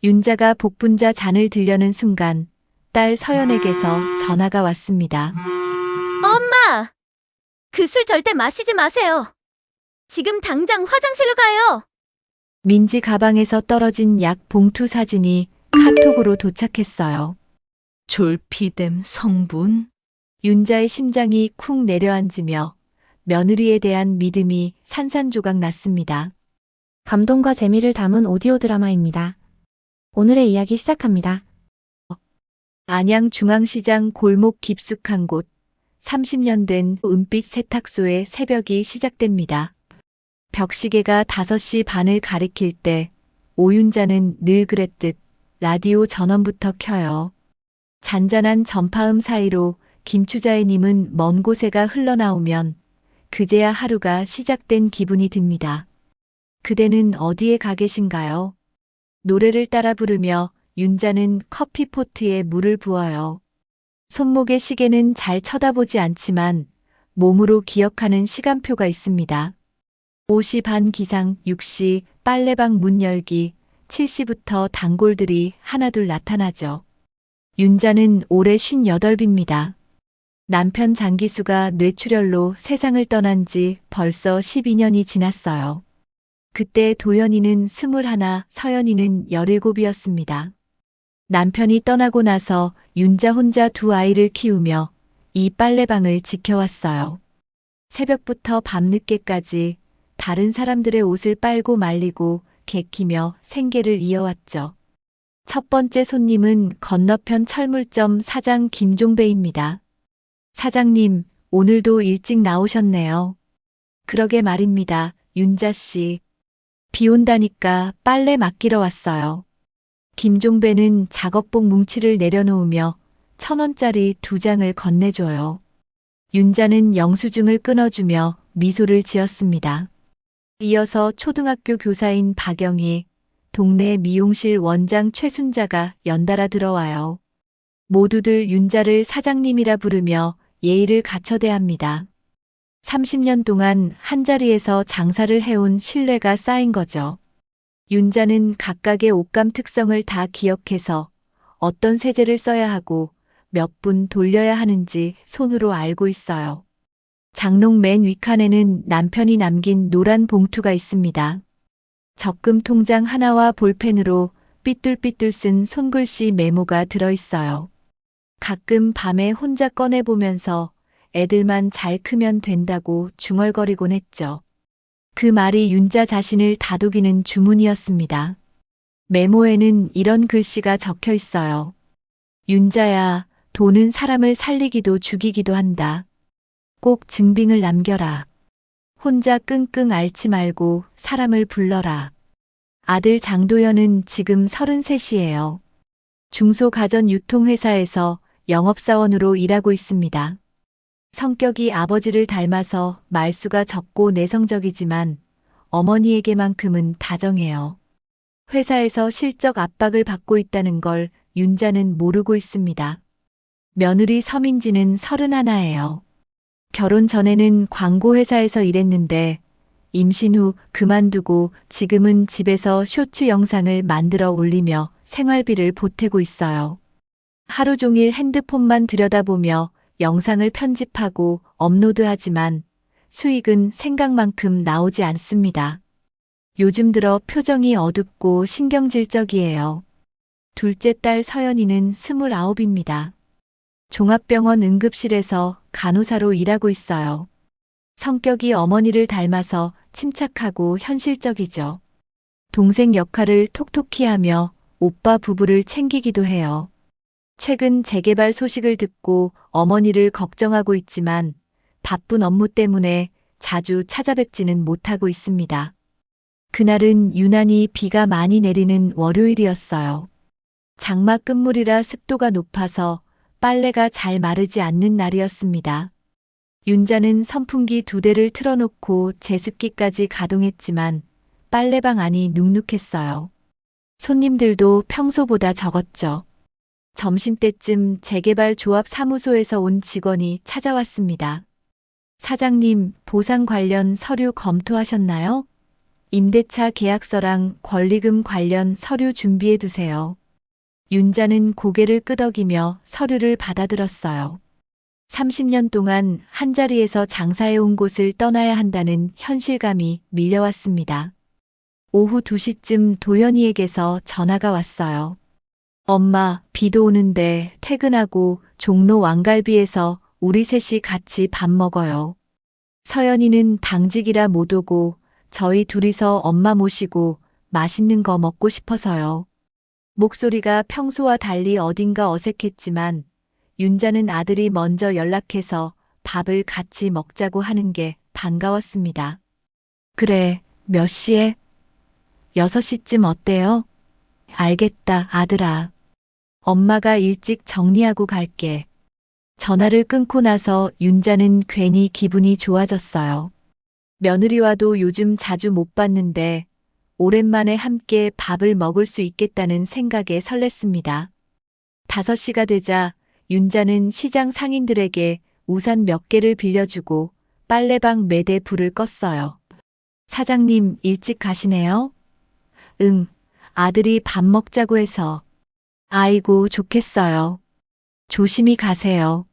윤자가 복분자 잔을 들려는 순간 딸 서연에게서 전화가 왔습니다. 엄마! 그 술 절대 마시지 마세요. 지금 당장 화장실로 가요. 민지 가방에서 떨어진 약 봉투 사진이 카톡으로 도착했어요. 졸피뎀 성분? 윤자의 심장이 쿵 내려앉으며 며느리에 대한 믿음이 산산조각 났습니다. 감동과 재미를 담은 오디오 드라마입니다. 오늘의 이야기 시작합니다. 안양 중앙시장 골목 깊숙한 곳, 30년 된 은빛 세탁소의 새벽이 시작됩니다. 벽시계가 5시 반을 가리킬 때 오윤자는 늘 그랬듯 라디오 전원부터 켜요. 잔잔한 전파음 사이로 김추자애님은 먼 곳에가 흘러나오면 그제야 하루가 시작된 기분이 듭니다. 그대는 어디에 가 계신가요? 노래를 따라 부르며 윤자는 커피포트에 물을 부어요. 손목의 시계는 잘 쳐다보지 않지만 몸으로 기억하는 시간표가 있습니다. 5시 반 기상, 6시 빨래방 문 열기, 7시부터 단골들이 하나둘 나타나죠. 윤자는 올해 58입니다. 남편 장기수가 뇌출혈로 세상을 떠난 지 벌써 12년이 지났어요. 그때 도연이는 21, 서연이는 17이었습니다. 남편이 떠나고 나서 윤자 혼자 두 아이를 키우며 이 빨래방을 지켜왔어요. 새벽부터 밤늦게까지 다른 사람들의 옷을 빨고 말리고 개키며 생계를 이어왔죠. 첫 번째 손님은 건너편 철물점 사장 김종배입니다. 사장님, 오늘도 일찍 나오셨네요. 그러게 말입니다, 윤자 씨. 비 온다니까 빨래 맡기러 왔어요. 김종배는 작업복 뭉치를 내려놓으며 1,000원짜리 2장을 건네줘요. 윤자는 영수증을 끊어주며 미소를 지었습니다. 이어서 초등학교 교사인 박영희, 동네 미용실 원장 최순자가 연달아 들어와요. 모두들 윤자를 사장님이라 부르며 예의를 갖춰 대합니다. 30년 동안 한자리에서 장사를 해온 신뢰가 쌓인 거죠. 윤자는 각각의 옷감 특성을 다 기억해서 어떤 세제를 써야 하고 몇 분 돌려야 하는지 손으로 알고 있어요. 장롱 맨 윗칸에는 남편이 남긴 노란 봉투가 있습니다. 적금 통장 하나와 볼펜으로 삐뚤삐뚤 쓴 손글씨 메모가 들어있어요. 가끔 밤에 혼자 꺼내보면서 애들만 잘 크면 된다고 중얼거리곤 했죠. 그 말이 윤자 자신을 다독이는 주문이었습니다. 메모에는 이런 글씨가 적혀 있어요. 윤자야, 돈은 사람을 살리기도 죽이기도 한다. 꼭 증빙을 남겨라. 혼자 끙끙 앓지 말고 사람을 불러라. 아들 장도연은 지금 33이에요. 중소가전유통회사에서 영업사원으로 일하고 있습니다. 성격이 아버지를 닮아서 말수가 적고 내성적이지만 어머니에게만큼은 다정해요. 회사에서 실적 압박을 받고 있다는 걸 윤자는 모르고 있습니다. 며느리 서민지는 31예요. 결혼 전에는 광고회사에서 일했는데 임신 후 그만두고 지금은 집에서 쇼츠 영상을 만들어 올리며 생활비를 보태고 있어요. 하루 종일 핸드폰만 들여다보며 영상을 편집하고 업로드하지만 수익은 생각만큼 나오지 않습니다. 요즘 들어 표정이 어둡고 신경질적이에요. 둘째 딸 서연이는 29입니다. 종합병원 응급실에서 간호사로 일하고 있어요. 성격이 어머니를 닮아서 침착하고 현실적이죠. 동생 역할을 톡톡히 하며 오빠 부부를 챙기기도 해요. 최근 재개발 소식을 듣고 어머니를 걱정하고 있지만 바쁜 업무 때문에 자주 찾아뵙지는 못하고 있습니다. 그날은 유난히 비가 많이 내리는 월요일이었어요. 장마 끝물이라 습도가 높아서 빨래가 잘 마르지 않는 날이었습니다. 윤자는 선풍기 2대를 틀어놓고 제습기까지 가동했지만 빨래방 안이 눅눅했어요. 손님들도 평소보다 적었죠. 점심때쯤 재개발 조합 사무소에서 온 직원이 찾아왔습니다. 사장님, 보상 관련 서류 검토하셨나요? 임대차 계약서랑 권리금 관련 서류 준비해 두세요. 윤자는 고개를 끄덕이며 서류를 받아들었어요. 30년 동안 한자리에서 장사해온 곳을 떠나야 한다는 현실감이 밀려왔습니다. 오후 2시쯤 도연이에게서 전화가 왔어요. 엄마, 비도 오는데 퇴근하고 종로 왕갈비에서 우리 셋이 같이 밥 먹어요. 서연이는 당직이라 못 오고 저희 둘이서 엄마 모시고 맛있는 거 먹고 싶어서요. 목소리가 평소와 달리 어딘가 어색했지만 윤자는 아들이 먼저 연락해서 밥을 같이 먹자고 하는 게 반가웠습니다. 그래, 몇 시에? 6시쯤 어때요? 알겠다, 아들아. 엄마가 일찍 정리하고 갈게. 전화를 끊고 나서 윤자는 괜히 기분이 좋아졌어요. 며느리와도 요즘 자주 못 봤는데 오랜만에 함께 밥을 먹을 수 있겠다는 생각에 설렜습니다. 5시가 되자 윤자는 시장 상인들에게 우산 몇 개를 빌려주고 빨래방 매대 불을 껐어요. 사장님 일찍 가시네요? 응, 아들이 밥 먹자고 해서. 아이고, 좋겠어요. 조심히 가세요.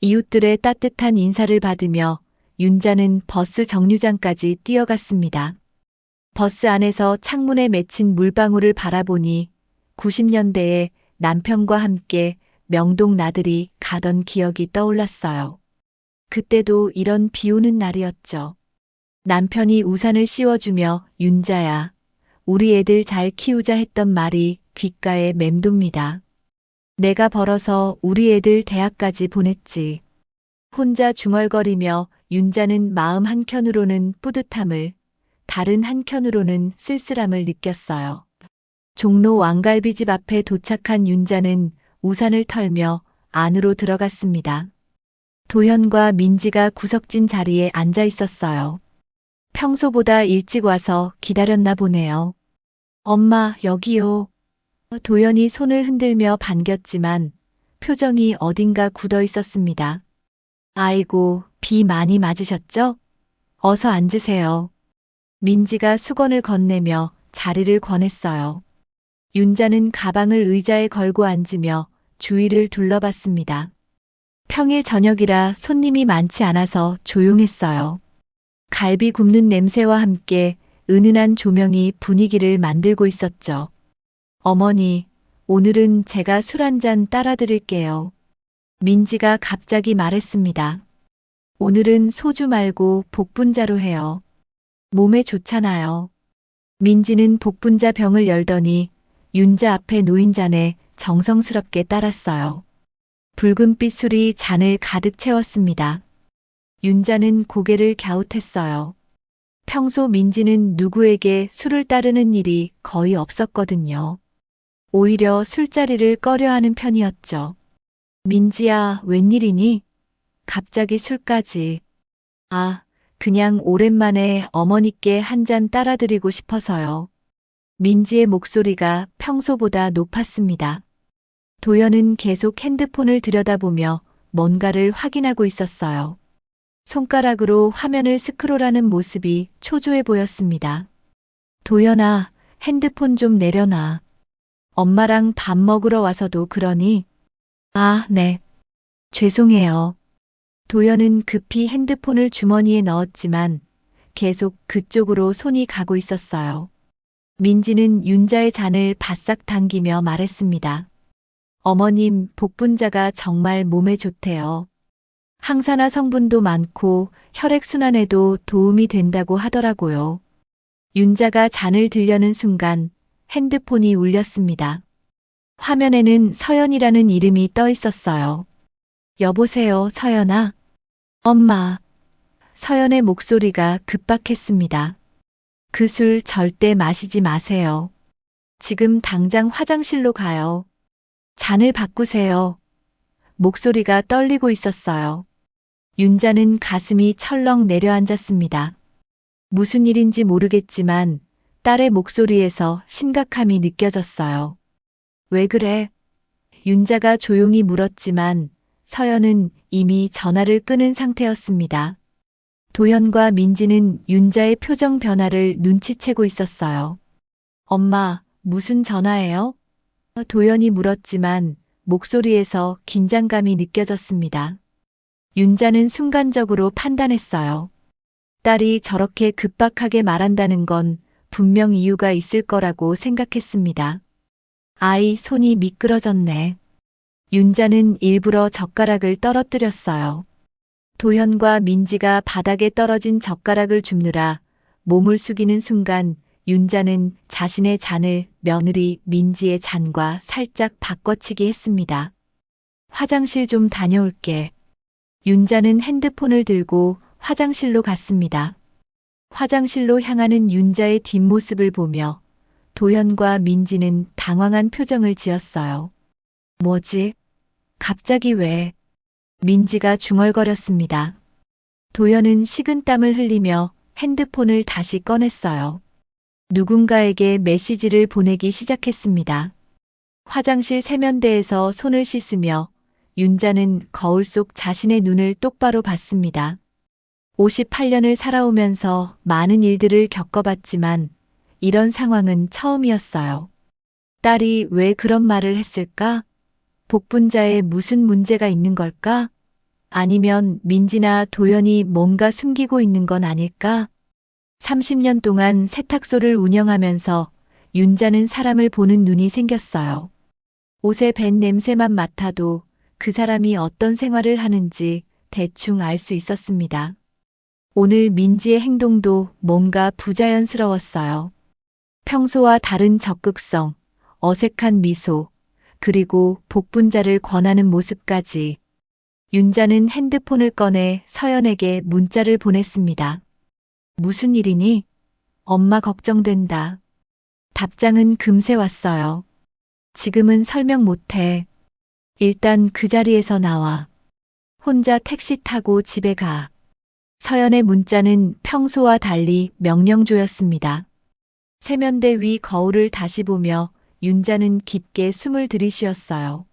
이웃들의 따뜻한 인사를 받으며 윤자는 버스 정류장까지 뛰어갔습니다. 버스 안에서 창문에 맺힌 물방울을 바라보니 90년대에 남편과 함께 명동 나들이 가던 기억이 떠올랐어요. 그때도 이런 비 오는 날이었죠. 남편이 우산을 씌워주며 윤자야, 우리 애들 잘 키우자 했던 말이 귓가에 맴돕니다. 내가 벌어서 우리 애들 대학까지 보냈지. 혼자 중얼거리며 윤자는 마음 한켠으로는 뿌듯함을, 다른 한켠으로는 쓸쓸함을 느꼈어요. 종로 왕갈비집 앞에 도착한 윤자는 우산을 털며 안으로 들어갔습니다. 도현과 민지가 구석진 자리에 앉아 있었어요. 평소보다 일찍 와서 기다렸나 보네요. 엄마, 여기요. 도연이 손을 흔들며 반겼지만 표정이 어딘가 굳어 있었습니다. 아이고, 비 많이 맞으셨죠? 어서 앉으세요. 민지가 수건을 건네며 자리를 권했어요. 윤자는 가방을 의자에 걸고 앉으며 주위를 둘러봤습니다. 평일 저녁이라 손님이 많지 않아서 조용했어요. 갈비 굽는 냄새와 함께 은은한 조명이 분위기를 만들고 있었죠. 어머니, 오늘은 제가 술 한 잔 따라 드릴게요. 민지가 갑자기 말했습니다. 오늘은 소주 말고 복분자로 해요. 몸에 좋잖아요. 민지는 복분자 병을 열더니 윤자 앞에 놓인 잔에 정성스럽게 따랐어요. 붉은빛 술이 잔을 가득 채웠습니다. 윤자는 고개를 갸웃했어요. 평소 민지는 누구에게 술을 따르는 일이 거의 없었거든요. 오히려 술자리를 꺼려하는 편이었죠. 민지야, 웬일이니? 갑자기 술까지. 아, 그냥 오랜만에 어머니께 한 잔 따라드리고 싶어서요. 민지의 목소리가 평소보다 높았습니다. 도연은 계속 핸드폰을 들여다보며 뭔가를 확인하고 있었어요. 손가락으로 화면을 스크롤하는 모습이 초조해 보였습니다. 도연아, 핸드폰 좀 내려놔. 엄마랑 밥 먹으러 와서도 그러니? 아, 네. 죄송해요. 도연은 급히 핸드폰을 주머니에 넣었지만 계속 그쪽으로 손이 가고 있었어요. 민지는 윤자의 잔을 바싹 당기며 말했습니다. 어머님, 복분자가 정말 몸에 좋대요. 항산화 성분도 많고 혈액순환에도 도움이 된다고 하더라고요. 윤자가 잔을 들려는 순간 핸드폰이 울렸습니다. 화면에는 서연이라는 이름이 떠 있었어요. 여보세요, 서연아? 엄마. 서연의 목소리가 급박했습니다. 그 술 절대 마시지 마세요. 지금 당장 화장실로 가요. 잔을 바꾸세요. 목소리가 떨리고 있었어요. 윤자는 가슴이 철렁 내려앉았습니다. 무슨 일인지 모르겠지만 딸의 목소리에서 심각함이 느껴졌어요. 왜 그래? 윤자가 조용히 물었지만 서연은 이미 전화를 끊은 상태였습니다. 도현과 민지는 윤자의 표정 변화를 눈치채고 있었어요. 엄마, 무슨 전화예요? 도현이 물었지만 목소리에서 긴장감이 느껴졌습니다. 윤자는 순간적으로 판단했어요. 딸이 저렇게 급박하게 말한다는 건 분명 이유가 있을 거라고 생각했습니다. 아이 손이 미끄러졌네. 윤자는 일부러 젓가락을 떨어뜨렸어요. 도현과 민지가 바닥에 떨어진 젓가락을 줍느라 몸을 숙이는 순간 윤자는 자신의 잔을 며느리 민지의 잔과 살짝 바꿔치기 했습니다. 화장실 좀 다녀올게. 윤자는 핸드폰을 들고 화장실로 갔습니다. 화장실로 향하는 윤자의 뒷모습을 보며 도현과 민지는 당황한 표정을 지었어요. 뭐지? 갑자기 왜? 민지가 중얼거렸습니다. 도현은 식은땀을 흘리며 핸드폰을 다시 꺼냈어요. 누군가에게 메시지를 보내기 시작했습니다. 화장실 세면대에서 손을 씻으며 윤자는 거울 속 자신의 눈을 똑바로 봤습니다. 58년을 살아오면서 많은 일들을 겪어봤지만 이런 상황은 처음이었어요. 딸이 왜 그런 말을 했을까? 복분자에 무슨 문제가 있는 걸까? 아니면 민지나 도연이 뭔가 숨기고 있는 건 아닐까? 30년 동안 세탁소를 운영하면서 윤자는 사람을 보는 눈이 생겼어요. 옷에 밴 냄새만 맡아도 그 사람이 어떤 생활을 하는지 대충 알 수 있었습니다. 오늘 민지의 행동도 뭔가 부자연스러웠어요. 평소와 다른 적극성, 어색한 미소, 그리고 복분자를 권하는 모습까지. 윤자는 핸드폰을 꺼내 서연에게 문자를 보냈습니다. 무슨 일이니? 엄마 걱정된다. 답장은 금세 왔어요. 지금은 설명 못해. 일단 그 자리에서 나와. 혼자 택시 타고 집에 가. 서연의 문자는 평소와 달리 명령조였습니다. 세면대 위 거울을 다시 보며 윤자는 깊게 숨을 들이쉬었어요.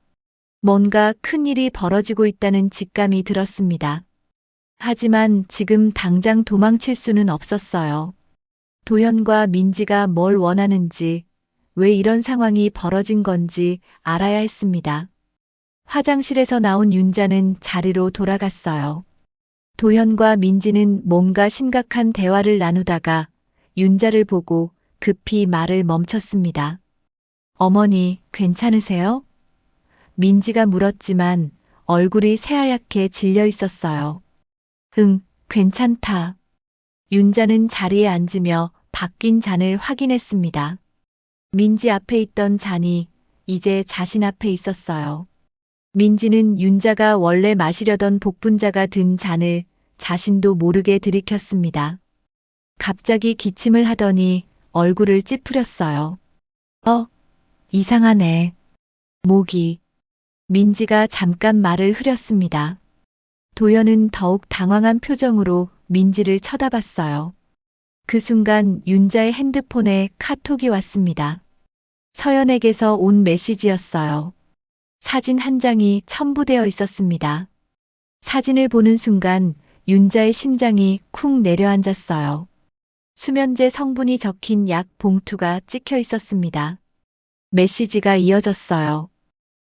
뭔가 큰일이 벌어지고 있다는 직감이 들었습니다. 하지만 지금 당장 도망칠 수는 없었어요. 도현과 민지가 뭘 원하는지, 왜 이런 상황이 벌어진 건지 알아야 했습니다. 화장실에서 나온 윤자는 자리로 돌아갔어요. 도현과 민지는 뭔가 심각한 대화를 나누다가 윤자를 보고 급히 말을 멈췄습니다. 어머니, 괜찮으세요? 민지가 물었지만 얼굴이 새하얗게 질려 있었어요. 응, 괜찮다. 윤자는 자리에 앉으며 바뀐 잔을 확인했습니다. 민지 앞에 있던 잔이 이제 자신 앞에 있었어요. 민지는 윤자가 원래 마시려던 복분자가 든 잔을 자신도 모르게 들이켰습니다. 갑자기 기침을 하더니 얼굴을 찌푸렸어요. 이상하네. 목이. 민지가 잠깐 말을 흐렸습니다. 도연은 더욱 당황한 표정으로 민지를 쳐다봤어요. 그 순간 윤자의 핸드폰에 카톡이 왔습니다. 서연에게서 온 메시지였어요. 사진 한 장이 첨부되어 있었습니다. 사진을 보는 순간 윤자의 심장이 쿵 내려앉았어요. 수면제 성분이 적힌 약 봉투가 찍혀 있었습니다. 메시지가 이어졌어요.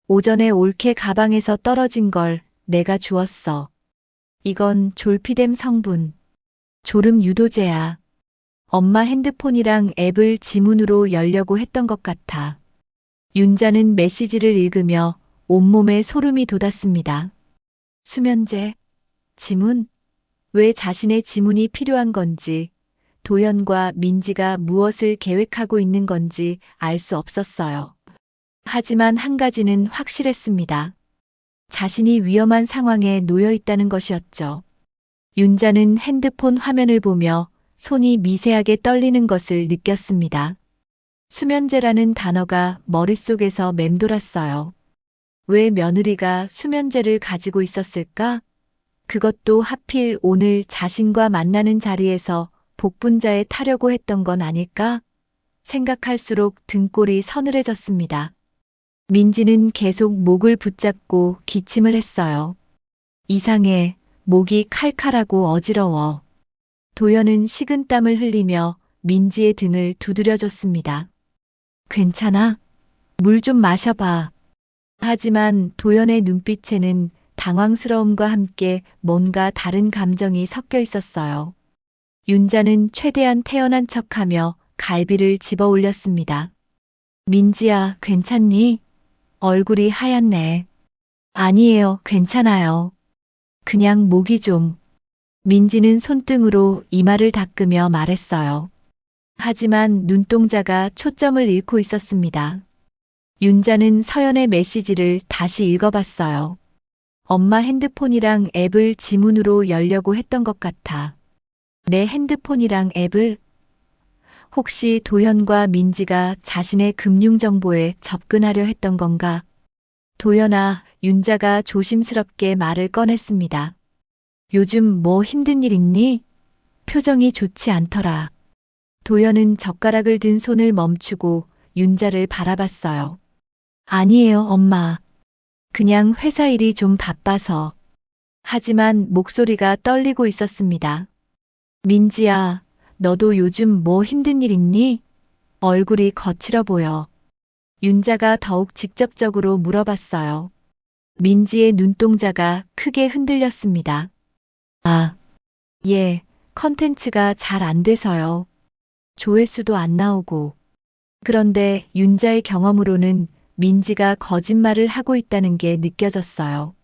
오전에 올케 가방에서 떨어진 걸 내가 주었어. 이건 졸피뎀 성분. 졸음 유도제야. 엄마 핸드폰이랑 앱을 지문으로 열려고 했던 것 같아. 윤자는 메시지를 읽으며 온몸에 소름이 돋았습니다. 수면제, 지문? 왜 자신의 지문이 필요한 건지, 도연과 민지가 무엇을 계획하고 있는 건지 알 수 없었어요. 하지만 한 가지는 확실했습니다. 자신이 위험한 상황에 놓여 있다는 것이었죠. 윤자는 핸드폰 화면을 보며 손이 미세하게 떨리는 것을 느꼈습니다. 수면제라는 단어가 머릿속에서 맴돌았어요. 왜 며느리가 수면제를 가지고 있었을까? 그것도 하필 오늘 자신과 만나는 자리에서 복분자에 타려고 했던 건 아닐까? 생각할수록 등골이 서늘해졌습니다. 민지는 계속 목을 붙잡고 기침을 했어요. 이상해, 목이 칼칼하고 어지러워. 도연은 식은땀을 흘리며 민지의 등을 두드려줬습니다. 괜찮아? 물 좀 마셔봐. 하지만 도연의 눈빛에는 당황스러움과 함께 뭔가 다른 감정이 섞여 있었어요. 윤자는 최대한 태연한 척하며 갈비를 집어 올렸습니다. 민지야, 괜찮니? 얼굴이 하얗네. 아니에요, 괜찮아요. 그냥 목이 좀. 민지는 손등으로 이마를 닦으며 말했어요. 하지만 눈동자가 초점을 잃고 있었습니다. 윤자는 서연의 메시지를 다시 읽어봤어요. 엄마 핸드폰이랑 앱을 지문으로 열려고 했던 것 같아. 내 핸드폰이랑 앱을? 혹시 도현과 민지가 자신의 금융정보에 접근하려 했던 건가? 도연아, 윤자가 조심스럽게 말을 꺼냈습니다. 요즘 뭐 힘든 일 있니? 표정이 좋지 않더라. 도연은 젓가락을 든 손을 멈추고 윤자를 바라봤어요. 아니에요, 엄마. 그냥 회사 일이 좀 바빠서. 하지만 목소리가 떨리고 있었습니다. 민지야, 너도 요즘 뭐 힘든 일 있니? 얼굴이 거칠어 보여. 윤자가 더욱 직접적으로 물어봤어요. 민지의 눈동자가 크게 흔들렸습니다. 아, 예, 컨텐츠가 잘 안 돼서요. 조회수도 안 나오고. 그런데 윤자의 경험으로는 민지가 거짓말을 하고 있다는 게 느껴졌어요.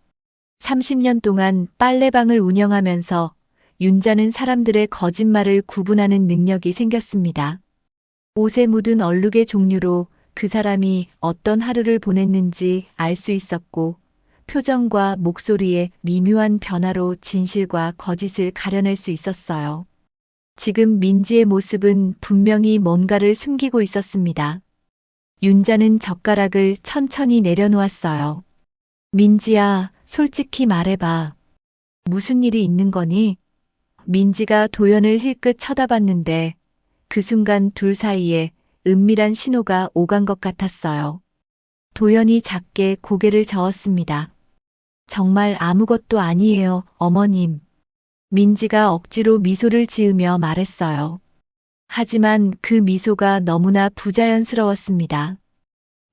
30년 동안 빨래방을 운영하면서 윤자는 사람들의 거짓말을 구분하는 능력이 생겼습니다. 옷에 묻은 얼룩의 종류로 그 사람이 어떤 하루를 보냈는지 알 수 있었고, 표정과 목소리의 미묘한 변화로 진실과 거짓을 가려낼 수 있었어요. 지금 민지의 모습은 분명히 뭔가를 숨기고 있었습니다. 윤자는 젓가락을 천천히 내려놓았어요. 민지야, 솔직히 말해봐. 무슨 일이 있는 거니? 민지가 도연을 힐끗 쳐다봤는데 그 순간 둘 사이에 은밀한 신호가 오간 것 같았어요. 도연이 작게 고개를 저었습니다. 정말 아무것도 아니에요, 어머님. 민지가 억지로 미소를 지으며 말했어요. 하지만 그 미소가 너무나 부자연스러웠습니다.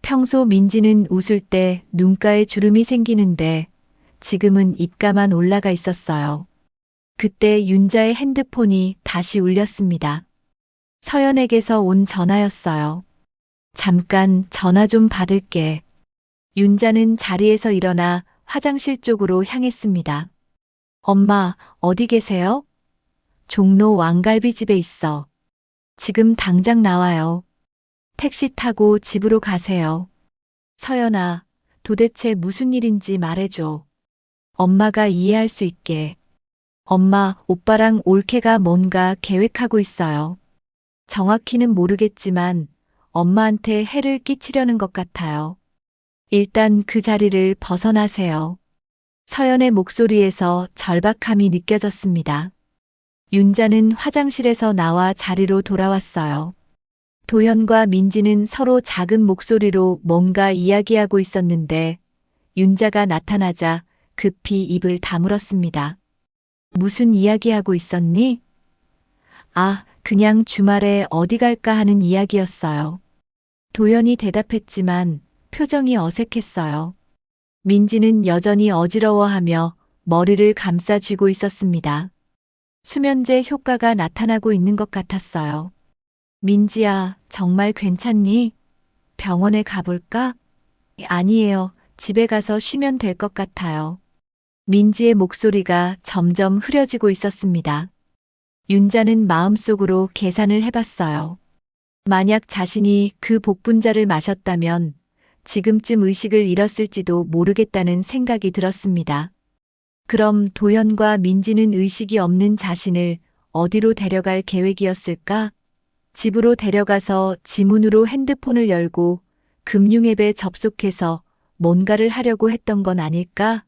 평소 민지는 웃을 때 눈가에 주름이 생기는데 지금은 입가만 올라가 있었어요. 그때 윤자의 핸드폰이 다시 울렸습니다. 서연에게서 온 전화였어요. 잠깐 전화 좀 받을게. 윤자는 자리에서 일어나 화장실 쪽으로 향했습니다. 엄마, 어디 계세요? 종로 왕갈비집에 있어. 지금 당장 나와요. 택시 타고 집으로 가세요. 서연아, 도대체 무슨 일인지 말해줘. 엄마가 이해할 수 있게. 엄마, 오빠랑 올케가 뭔가 계획하고 있어요. 정확히는 모르겠지만 엄마한테 해를 끼치려는 것 같아요. 일단 그 자리를 벗어나세요. 서연의 목소리에서 절박함이 느껴졌습니다. 윤자는 화장실에서 나와 자리로 돌아왔어요. 도현과 민지는 서로 작은 목소리로 뭔가 이야기하고 있었는데 윤자가 나타나자 급히 입을 다물었습니다. 무슨 이야기하고 있었니? 아, 그냥 주말에 어디 갈까 하는 이야기였어요. 도연이 대답했지만 표정이 어색했어요. 민지는 여전히 어지러워하며 머리를 감싸쥐고 있었습니다. 수면제 효과가 나타나고 있는 것 같았어요. 민지야, 정말 괜찮니? 병원에 가볼까? 아니에요. 집에 가서 쉬면 될 것 같아요. 민지의 목소리가 점점 흐려지고 있었습니다. 윤자는 마음속으로 계산을 해봤어요. 만약 자신이 그 복분자를 마셨다면 지금쯤 의식을 잃었을지도 모르겠다는 생각이 들었습니다. 그럼 도연과 민지는 의식이 없는 자신을 어디로 데려갈 계획이었을까? 집으로 데려가서 지문으로 핸드폰을 열고 금융앱에 접속해서 뭔가를 하려고 했던 건 아닐까?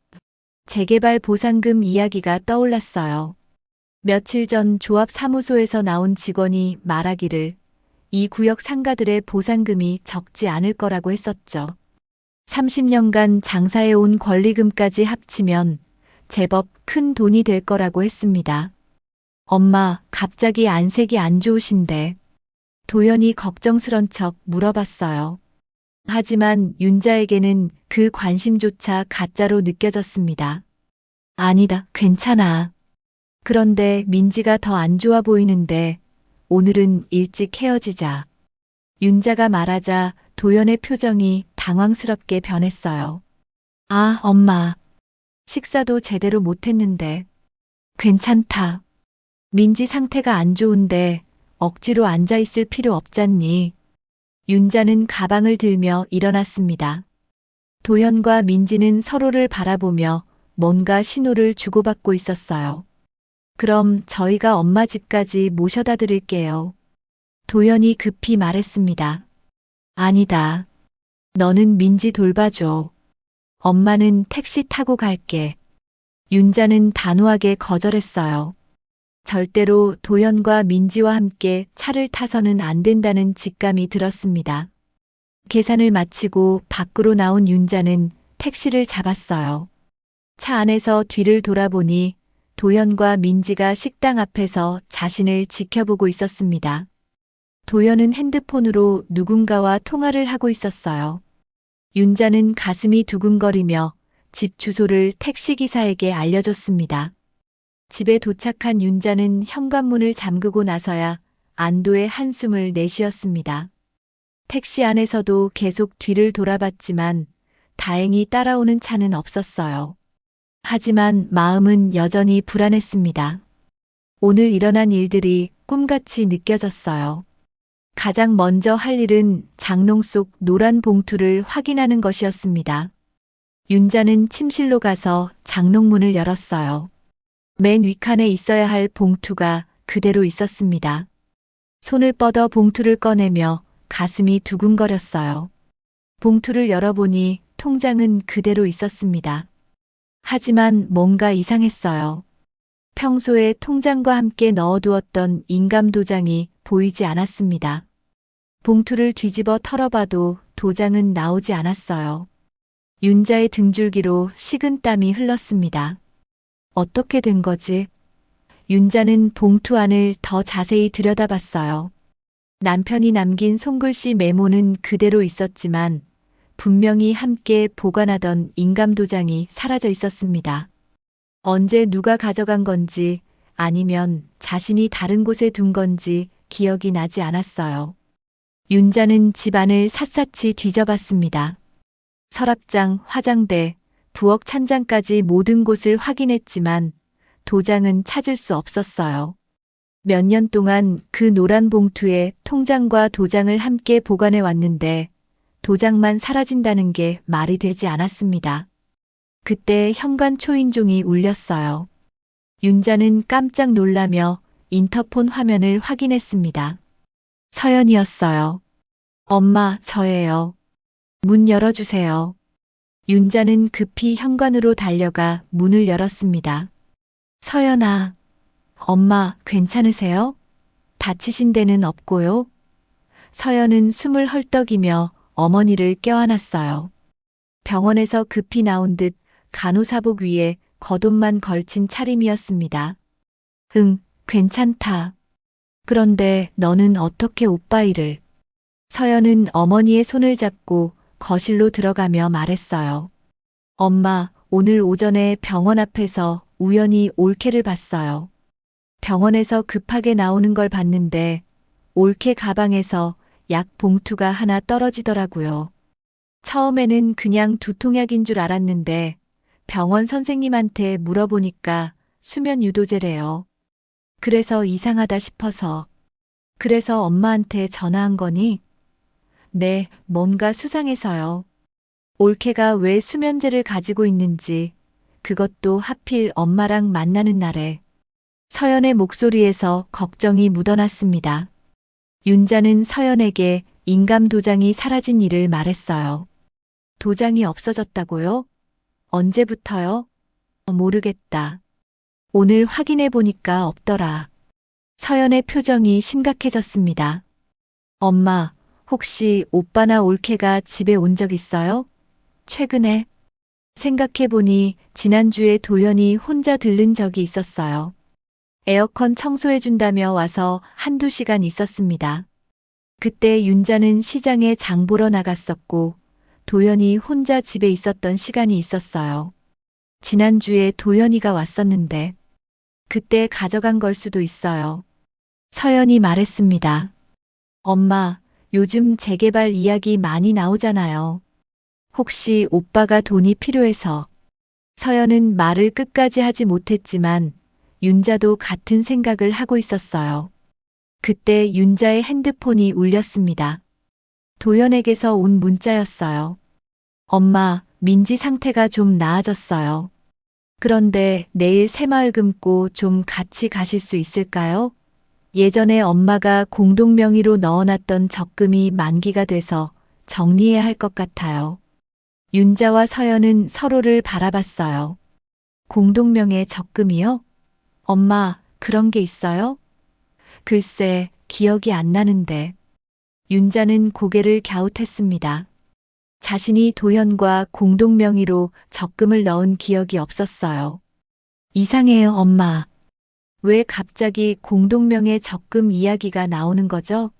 재개발 보상금 이야기가 떠올랐어요. 며칠 전 조합 사무소에서 나온 직원이 말하기를 이 구역 상가들의 보상금이 적지 않을 거라고 했었죠. 30년간 장사해온 권리금까지 합치면 제법 큰 돈이 될 거라고 했습니다. 엄마, 갑자기 안색이 안 좋으신데. 도연이 걱정스런 척 물어봤어요. 하지만 윤자에게는 그 관심조차 가짜로 느껴졌습니다. 아니다, 괜찮아. 그런데 민지가 더 안 좋아 보이는데 오늘은 일찍 헤어지자. 윤자가 말하자 도연의 표정이 당황스럽게 변했어요. 아, 엄마. 식사도 제대로 못했는데. 괜찮다. 민지 상태가 안 좋은데 억지로 앉아있을 필요 없잖니. 윤자는 가방을 들며 일어났습니다. 도연과 민지는 서로를 바라보며 뭔가 신호를 주고받고 있었어요. 그럼 저희가 엄마 집까지 모셔다 드릴게요. 도연이 급히 말했습니다. 아니다. 너는 민지 돌봐줘. 엄마는 택시 타고 갈게. 윤자는 단호하게 거절했어요. 절대로 도연과 민지와 함께 차를 타서는 안 된다는 직감이 들었습니다. 계산을 마치고 밖으로 나온 윤자는 택시를 잡았어요. 차 안에서 뒤를 돌아보니 도연과 민지가 식당 앞에서 자신을 지켜보고 있었습니다. 도연은 핸드폰으로 누군가와 통화를 하고 있었어요. 윤자는 가슴이 두근거리며 집 주소를 택시기사에게 알려줬습니다. 집에 도착한 윤자는 현관문을 잠그고 나서야 안도의 한숨을 내쉬었습니다. 택시 안에서도 계속 뒤를 돌아봤지만 다행히 따라오는 차는 없었어요. 하지만 마음은 여전히 불안했습니다. 오늘 일어난 일들이 꿈같이 느껴졌어요. 가장 먼저 할 일은 장롱 속 노란 봉투를 확인하는 것이었습니다. 윤자는 침실로 가서 장롱문을 열었어요. 맨 윗칸에 있어야 할 봉투가 그대로 있었습니다. 손을 뻗어 봉투를 꺼내며 가슴이 두근거렸어요. 봉투를 열어보니 통장은 그대로 있었습니다. 하지만 뭔가 이상했어요. 평소에 통장과 함께 넣어두었던 인감도장이 보이지 않았습니다. 봉투를 뒤집어 털어봐도 도장은 나오지 않았어요. 윤자의 등줄기로 식은땀이 흘렀습니다. 어떻게 된 거지? 윤자는 봉투 안을 더 자세히 들여다봤어요. 남편이 남긴 손글씨 메모는 그대로 있었지만 분명히 함께 보관하던 인감도장이 사라져 있었습니다. 언제 누가 가져간 건지 아니면 자신이 다른 곳에 둔 건지 기억이 나지 않았어요. 윤자는 집안을 샅샅이 뒤져봤습니다. 서랍장, 화장대, 부엌 찬장까지 모든 곳을 확인했지만 도장은 찾을 수 없었어요. 몇 년 동안 그 노란 봉투에 통장과 도장을 함께 보관해 왔는데 도장만 사라진다는 게 말이 되지 않았습니다. 그때 현관 초인종이 울렸어요. 윤자는 깜짝 놀라며 인터폰 화면을 확인했습니다. 서연이었어요. 엄마, 저예요. 문 열어주세요. 윤자는 급히 현관으로 달려가 문을 열었습니다. 서연아, 엄마 괜찮으세요? 다치신 데는 없고요. 서연은 숨을 헐떡이며 어머니를 껴안았어요. 병원에서 급히 나온 듯 간호사복 위에 겉옷만 걸친 차림이었습니다. 응, 괜찮다. 그런데 너는 어떻게 오빠 일을? 서연은 어머니의 손을 잡고 거실로 들어가며 말했어요. 엄마, 오늘 오전에 병원 앞에서 우연히 올케를 봤어요. 병원에서 급하게 나오는 걸 봤는데 올케 가방에서 약 봉투가 하나 떨어지더라고요. 처음에는 그냥 두통약인 줄 알았는데 병원 선생님한테 물어보니까 수면 유도제래요. 그래서 이상하다 싶어서. 그래서 엄마한테 전화한 거니? 네, 뭔가 수상해서요. 올케가 왜 수면제를 가지고 있는지, 그것도 하필 엄마랑 만나는 날에. 서연의 목소리에서 걱정이 묻어났습니다. 윤자는 서연에게 인감도장이 사라진 일을 말했어요. 도장이 없어졌다고요? 언제부터요? 모르겠다. 오늘 확인해 보니까 없더라. 서연의 표정이 심각해졌습니다. 엄마, 혹시 오빠나 올케가 집에 온 적 있어요? 최근에? 생각해 보니 지난주에 도연이 혼자 들른 적이 있었어요. 에어컨 청소해준다며 와서 한두 시간 있었습니다. 그때 윤자는 시장에 장 보러 나갔었고 도연이 혼자 집에 있었던 시간이 있었어요. 지난주에 도연이가 왔었는데 그때 가져간 걸 수도 있어요. 서연이 말했습니다. 엄마, 요즘 재개발 이야기 많이 나오잖아요. 혹시 오빠가 돈이 필요해서. 서연은 말을 끝까지 하지 못했지만 윤자도 같은 생각을 하고 있었어요. 그때 윤자의 핸드폰이 울렸습니다. 도연에게서 온 문자였어요. 엄마, 민지 상태가 좀 나아졌어요. 그런데 내일 새마을 금고 좀 같이 가실 수 있을까요? 예전에 엄마가 공동명의로 넣어놨던 적금이 만기가 돼서 정리해야 할 것 같아요. 윤자와 서연은 서로를 바라봤어요. 공동명의 적금이요? 엄마, 그런 게 있어요? 글쎄, 기억이 안 나는데. 윤자는 고개를 갸웃했습니다. 자신이 도현과 공동명의로 적금을 넣은 기억이 없었어요. 이상해요, 엄마. 왜 갑자기 공동명의 적금 이야기가 나오는 거죠?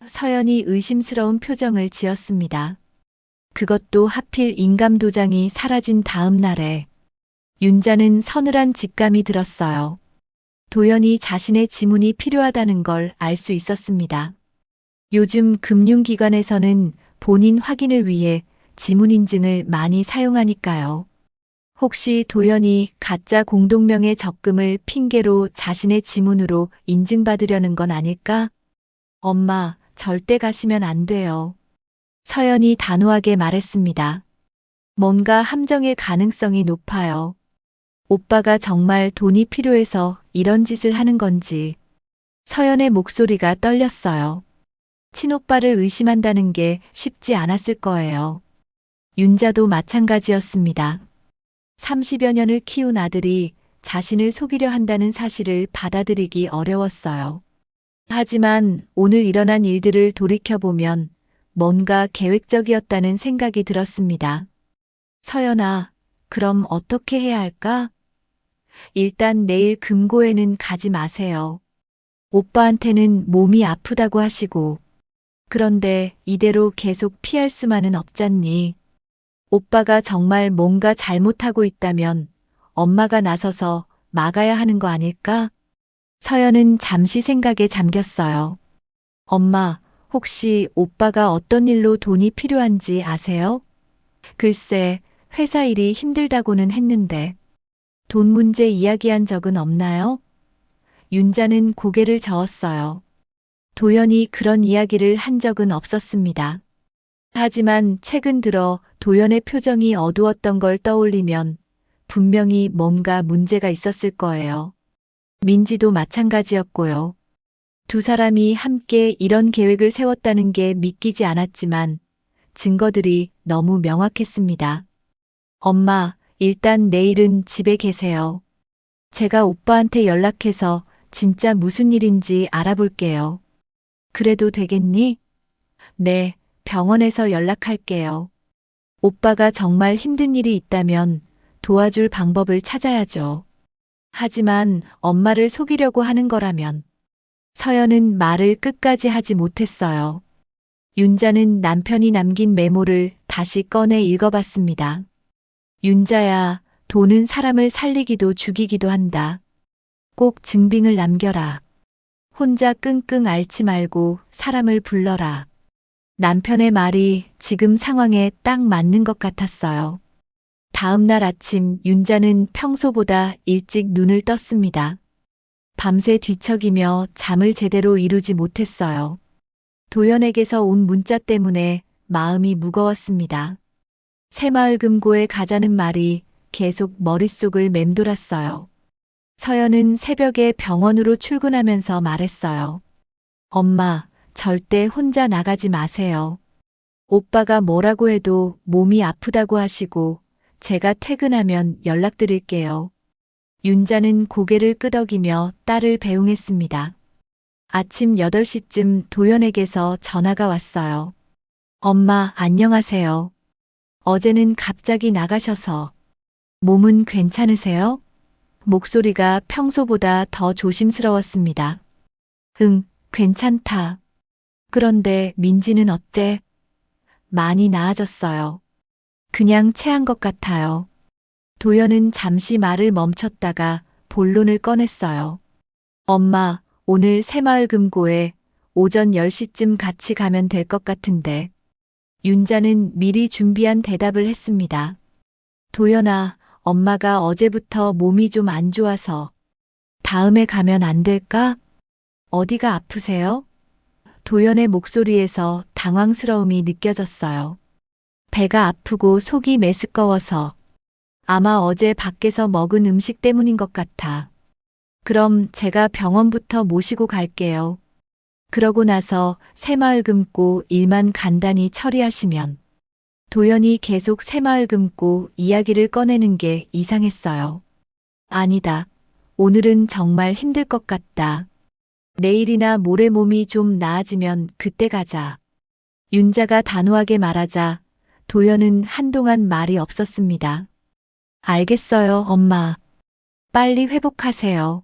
서연이 의심스러운 표정을 지었습니다. 그것도 하필 인감도장이 사라진 다음 날에. 윤자는 서늘한 직감이 들었어요. 도연이 자신의 지문이 필요하다는 걸 알 수 있었습니다. 요즘 금융기관에서는 본인 확인을 위해 지문인증을 많이 사용하니까요. 혹시 도연이 가짜 공동명의 적금을 핑계로 자신의 지문으로 인증받으려는 건 아닐까? 엄마, 절대 가시면 안 돼요. 서연이 단호하게 말했습니다. 뭔가 함정일 가능성이 높아요. 오빠가 정말 돈이 필요해서 이런 짓을 하는 건지. 서연의 목소리가 떨렸어요. 친오빠를 의심한다는 게 쉽지 않았을 거예요. 윤자도 마찬가지였습니다. 30여 년을 키운 아들이 자신을 속이려 한다는 사실을 받아들이기 어려웠어요. 하지만 오늘 일어난 일들을 돌이켜보면 뭔가 계획적이었다는 생각이 들었습니다. 서연아, 그럼 어떻게 해야 할까? 일단 내일 금고에는 가지 마세요. 오빠한테는 몸이 아프다고 하시고. 그런데 이대로 계속 피할 수만은 없잖니. 오빠가 정말 뭔가 잘못하고 있다면 엄마가 나서서 막아야 하는 거 아닐까? 서연은 잠시 생각에 잠겼어요. 엄마, 혹시 오빠가 어떤 일로 돈이 필요한지 아세요? 글쎄, 회사 일이 힘들다고는 했는데. 돈 문제 이야기한 적은 없나요? 윤자는 고개를 저었어요. 도연이 그런 이야기를 한 적은 없었습니다. 하지만 최근 들어 도연의 표정이 어두웠던 걸 떠올리면 분명히 뭔가 문제가 있었을 거예요. 민지도 마찬가지였고요. 두 사람이 함께 이런 계획을 세웠다는 게 믿기지 않았지만 증거들이 너무 명확했습니다. 엄마, 일단 내일은 집에 계세요. 제가 오빠한테 연락해서 진짜 무슨 일인지 알아볼게요. 그래도 되겠니? 네, 병원에서 연락할게요. 오빠가 정말 힘든 일이 있다면 도와줄 방법을 찾아야죠. 하지만 엄마를 속이려고 하는 거라면. 서연은 말을 끝까지 하지 못했어요. 윤자는 남편이 남긴 메모를 다시 꺼내 읽어봤습니다. 윤자야, 돈은 사람을 살리기도 죽이기도 한다. 꼭 증빙을 남겨라. 혼자 끙끙 앓지 말고 사람을 불러라. 남편의 말이 지금 상황에 딱 맞는 것 같았어요. 다음 날 아침 윤자는 평소보다 일찍 눈을 떴습니다. 밤새 뒤척이며 잠을 제대로 이루지 못했어요. 도연에게서 온 문자 때문에 마음이 무거웠습니다. 새마을 금고에 가자는 말이 계속 머릿속을 맴돌았어요. 서연은 새벽에 병원으로 출근하면서 말했어요. 엄마, 절대 혼자 나가지 마세요. 오빠가 뭐라고 해도 몸이 아프다고 하시고 제가 퇴근하면 연락드릴게요. 윤자는 고개를 끄덕이며 딸을 배웅했습니다. 아침 8시쯤 도연에게서 전화가 왔어요. 엄마, 안녕하세요. 어제는 갑자기 나가셔서 몸은 괜찮으세요? 목소리가 평소보다 더 조심스러웠습니다. 응, 괜찮다. 그런데 민지는 어때? 많이 나아졌어요. 그냥 체한 것 같아요. 도연은 잠시 말을 멈췄다가 본론을 꺼냈어요. 엄마, 오늘 새마을금고에 오전 10시쯤 같이 가면 될 것 같은데. 윤자는 미리 준비한 대답을 했습니다. 도연아, 엄마가 어제부터 몸이 좀 안 좋아서 다음에 가면 안 될까? 어디가 아프세요? 도연의 목소리에서 당황스러움이 느껴졌어요. 배가 아프고 속이 메스꺼워서 아마 어제 밖에서 먹은 음식 때문인 것 같아. 그럼 제가 병원부터 모시고 갈게요. 그러고 나서 새마을금고 일만 간단히 처리하시면. 도연이 계속 새마을금고 이야기를 꺼내는 게 이상했어요. 아니다. 오늘은 정말 힘들 것 같다. 내일이나 모레 몸이 좀 나아지면 그때 가자. 윤자가 단호하게 말하자 도연은 한동안 말이 없었습니다. 알겠어요, 엄마. 빨리 회복하세요.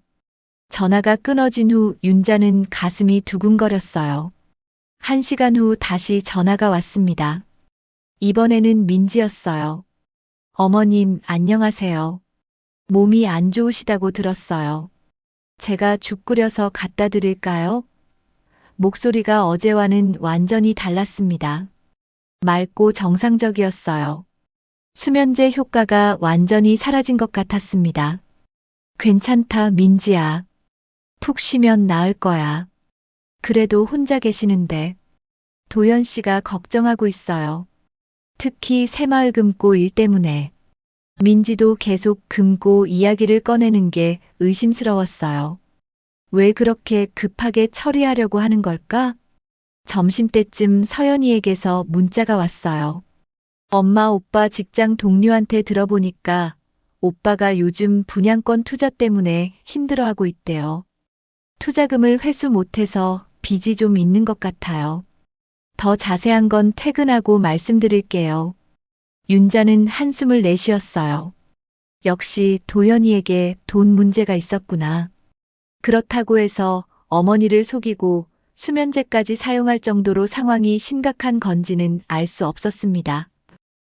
전화가 끊어진 후 윤자는 가슴이 두근거렸어요. 1시간 후 다시 전화가 왔습니다. 이번에는 민지였어요. 어머님, 안녕하세요. 몸이 안 좋으시다고 들었어요. 제가 죽 끓여서 갖다 드릴까요? 목소리가 어제와는 완전히 달랐습니다. 맑고 정상적이었어요. 수면제 효과가 완전히 사라진 것 같았습니다. 괜찮다, 민지야. 푹 쉬면 나을 거야. 그래도 혼자 계시는데. 도연 씨가 걱정하고 있어요. 특히 새마을금고 일 때문에. 민지도 계속 금고 이야기를 꺼내는 게 의심스러웠어요. 왜 그렇게 급하게 처리하려고 하는 걸까? 점심때쯤 서연이에게서 문자가 왔어요. 엄마, 오빠 직장 동료한테 들어보니까 오빠가 요즘 분양권 투자 때문에 힘들어하고 있대요. 투자금을 회수 못해서 빚이 좀 있는 것 같아요. 더 자세한 건 퇴근하고 말씀드릴게요. 윤자는 한숨을 내쉬었어요. 역시 도연이에게 돈 문제가 있었구나. 그렇다고 해서 어머니를 속이고 수면제까지 사용할 정도로 상황이 심각한 건지는 알 수 없었습니다.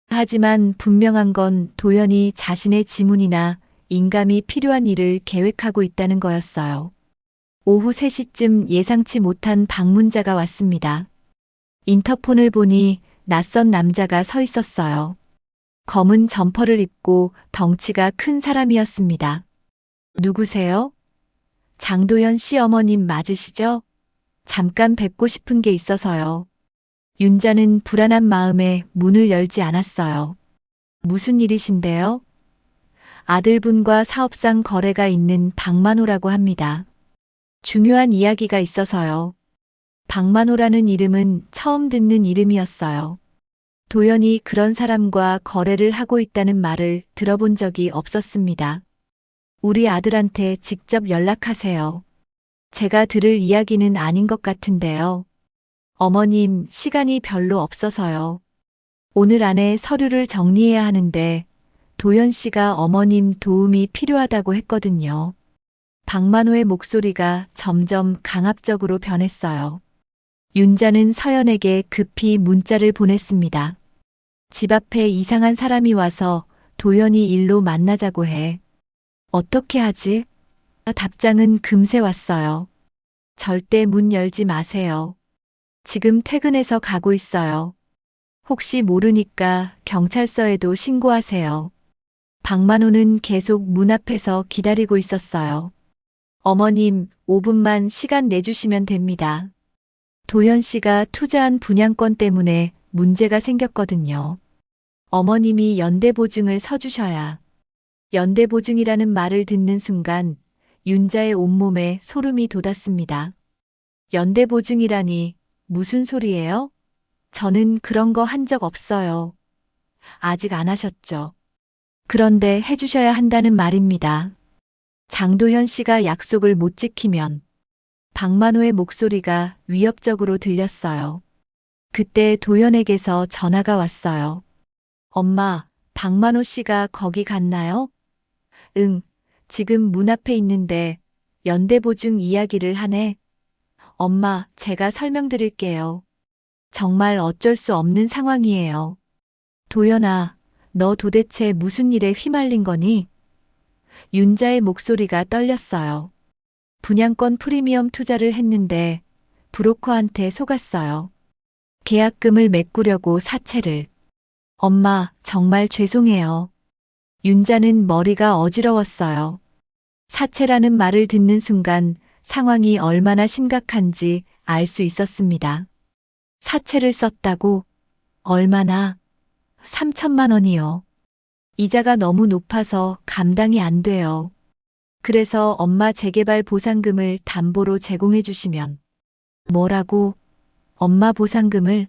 하지만 분명한 건 도연이 자신의 지문이나 인감이 필요한 일을 계획하고 있다는 거였어요. 오후 3시쯤 예상치 못한 방문자가 왔습니다. 인터폰을 보니 낯선 남자가 서 있었어요. 검은 점퍼를 입고 덩치가 큰 사람이었습니다. 누구세요? 장도연 씨 어머님 맞으시죠? 잠깐 뵙고 싶은 게 있어서요. 윤자는 불안한 마음에 문을 열지 않았어요. 무슨 일이신데요? 아들분과 사업상 거래가 있는 박만호라고 합니다. 중요한 이야기가 있어서요. 박만호라는 이름은 처음 듣는 이름이었어요. 도연이 그런 사람과 거래를 하고 있다는 말을 들어본 적이 없었습니다. 우리 아들한테 직접 연락하세요. 제가 들을 이야기는 아닌 것 같은데요. 어머님, 시간이 별로 없어서요. 오늘 안에 서류를 정리해야 하는데 도연 씨가 어머님 도움이 필요하다고 했거든요. 박만호의 목소리가 점점 강압적으로 변했어요. 윤자는 서연에게 급히 문자를 보냈습니다. 집 앞에 이상한 사람이 와서 도연이 일로 만나자고 해. 어떻게 하지? 답장은 금세 왔어요. 절대 문 열지 마세요. 지금 퇴근해서 가고 있어요. 혹시 모르니까 경찰서에도 신고하세요. 박만호는 계속 문 앞에서 기다리고 있었어요. 어머님, 5분만 시간 내주시면 됩니다. 도연 씨가 투자한 분양권 때문에 문제가 생겼거든요. 어머님이 연대보증을 서주셔야. 연대보증이라는 말을 듣는 순간 윤자의 온몸에 소름이 돋았습니다. 연대보증이라니 무슨 소리예요? 저는 그런 거 한 적 없어요. 아직 안 하셨죠? 그런데 해주셔야 한다는 말입니다. 장도현 씨가 약속을 못 지키면. 박만호의 목소리가 위협적으로 들렸어요. 그때 도연에게서 전화가 왔어요. 엄마, 박만호 씨가 거기 갔나요? 응, 지금 문 앞에 있는데 연대보증 이야기를 하네. 엄마, 제가 설명드릴게요. 정말 어쩔 수 없는 상황이에요. 도연아, 너 도대체 무슨 일에 휘말린 거니? 윤자의 목소리가 떨렸어요. 분양권 프리미엄 투자를 했는데 브로커한테 속았어요. 계약금을 메꾸려고 사채를. 엄마, 정말 죄송해요. 윤자는 머리가 어지러웠어요. 사채라는 말을 듣는 순간 상황이 얼마나 심각한지 알 수 있었습니다. 사채를 썼다고? 얼마나? 3천만 원이요. 이자가 너무 높아서 감당이 안 돼요. 그래서 엄마 재개발 보상금을 담보로 제공해 주시면. 뭐라고? 엄마 보상금을?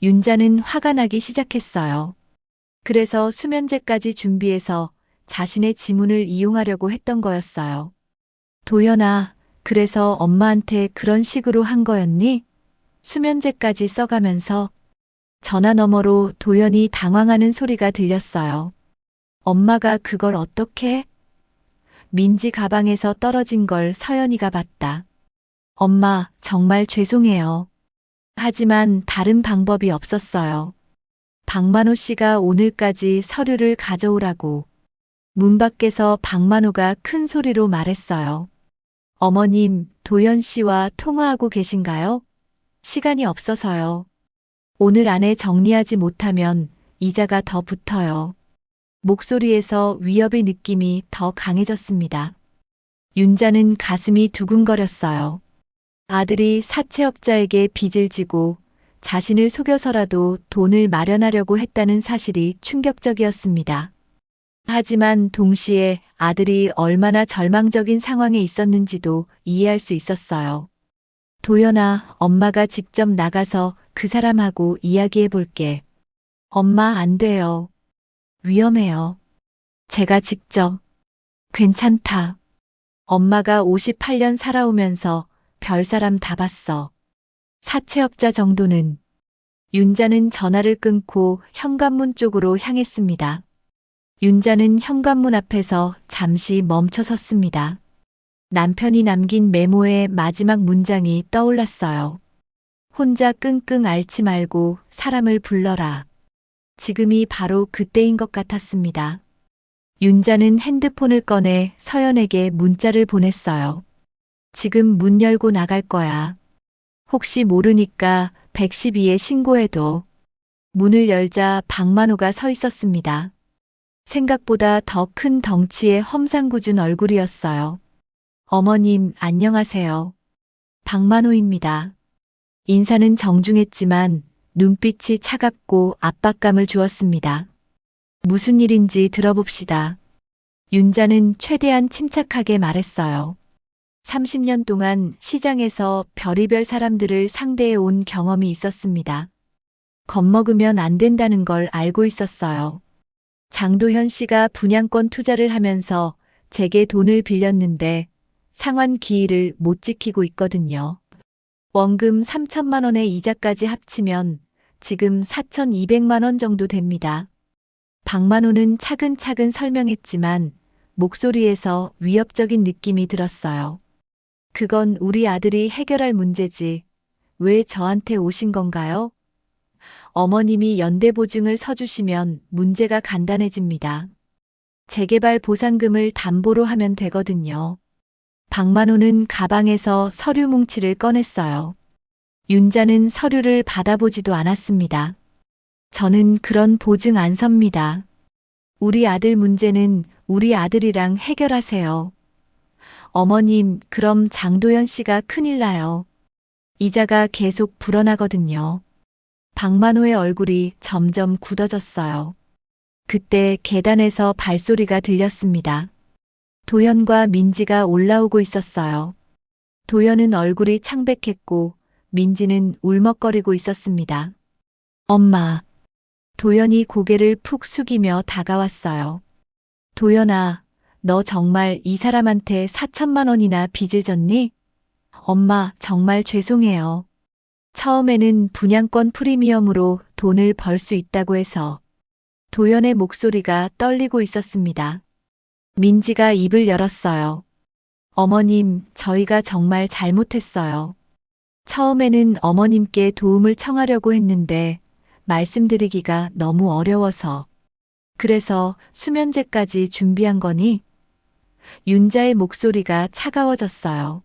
윤자는 화가 나기 시작했어요. 그래서 수면제까지 준비해서 자신의 지문을 이용하려고 했던 거였어요. 도연아, 그래서 엄마한테 그런 식으로 한 거였니? 수면제까지 써가면서. 전화 너머로 도연이 당황하는 소리가 들렸어요. 엄마가 그걸 어떻게? 민지 가방에서 떨어진 걸 서연이가 봤다. 엄마, 정말 죄송해요. 하지만 다른 방법이 없었어요. 박만호 씨가 오늘까지 서류를 가져오라고. 문 밖에서 박만호가 큰 소리로 말했어요. 어머님, 도연 씨와 통화하고 계신가요? 시간이 없어서요. 오늘 안에 정리하지 못하면 이자가 더 붙어요. 목소리에서 위협의 느낌이 더 강해졌습니다. 윤자는 가슴이 두근거렸어요. 아들이 사채업자에게 빚을 지고 자신을 속여서라도 돈을 마련하려고 했다는 사실이 충격적이었습니다. 하지만 동시에 아들이 얼마나 절망적인 상황에 있었는지도 이해할 수 있었어요. 도연아, 엄마가 직접 나가서 그 사람하고 이야기해 볼게. 엄마, 안 돼요. 위험해요. 제가 직접. 괜찮다. 엄마가 58년 살아오면서 별사람 다 봤어. 사채업자 정도는. 윤자는 전화를 끊고 현관문 쪽으로 향했습니다. 윤자는 현관문 앞에서 잠시 멈춰 섰습니다. 남편이 남긴 메모의 마지막 문장이 떠올랐어요. 혼자 끙끙 앓지 말고 사람을 불러라. 지금이 바로 그때인 것 같았습니다. 윤자는 핸드폰을 꺼내 서연에게 문자를 보냈어요. 지금 문 열고 나갈 거야. 혹시 모르니까 112에 신고해도. 문을 열자 박만호가 서 있었습니다. 생각보다 더 큰 덩치의 험상궂은 얼굴이었어요. 어머님, 안녕하세요. 박만호입니다. 인사는 정중했지만 눈빛이 차갑고 압박감을 주었습니다. 무슨 일인지 들어봅시다. 윤자는 최대한 침착하게 말했어요. 30년 동안 시장에서 별의별 사람들을 상대해 온 경험이 있었습니다. 겁먹으면 안 된다는 걸 알고 있었어요. 장도현 씨가 분양권 투자를 하면서 제게 돈을 빌렸는데 상환 기일을 못 지키고 있거든요. 원금 3천만 원의 이자까지 합치면 지금 4,200만 원 정도 됩니다. 박만호는 차근차근 설명했지만 목소리에서 위협적인 느낌이 들었어요. 그건 우리 아들이 해결할 문제지. 왜 저한테 오신 건가요? 어머님이 연대보증을 서주시면 문제가 간단해집니다. 재개발 보상금을 담보로 하면 되거든요. 박만호는 가방에서 서류 뭉치를 꺼냈어요. 윤자는 서류를 받아보지도 않았습니다. 저는 그런 보증 안 섭니다. 우리 아들 문제는 우리 아들이랑 해결하세요. 어머님, 그럼 장도연 씨가 큰일 나요. 이자가 계속 불어나거든요. 박만호의 얼굴이 점점 굳어졌어요. 그때 계단에서 발소리가 들렸습니다. 도연과 민지가 올라오고 있었어요. 도연은 얼굴이 창백했고 민지는 울먹거리고 있었습니다. 엄마. 도연이 고개를 푹 숙이며 다가왔어요. 도연아, 너 정말 이 사람한테 4천만 원이나 빚을 졌니? 엄마, 정말 죄송해요. 처음에는 분양권 프리미엄으로 돈을 벌 수 있다고 해서. 도연의 목소리가 떨리고 있었습니다. 민지가 입을 열었어요. 어머님, 저희가 정말 잘못했어요. 처음에는 어머님께 도움을 청하려고 했는데 말씀드리기가 너무 어려워서. 그래서 수면제까지 준비한 거니? 윤자의 목소리가 차가워졌어요.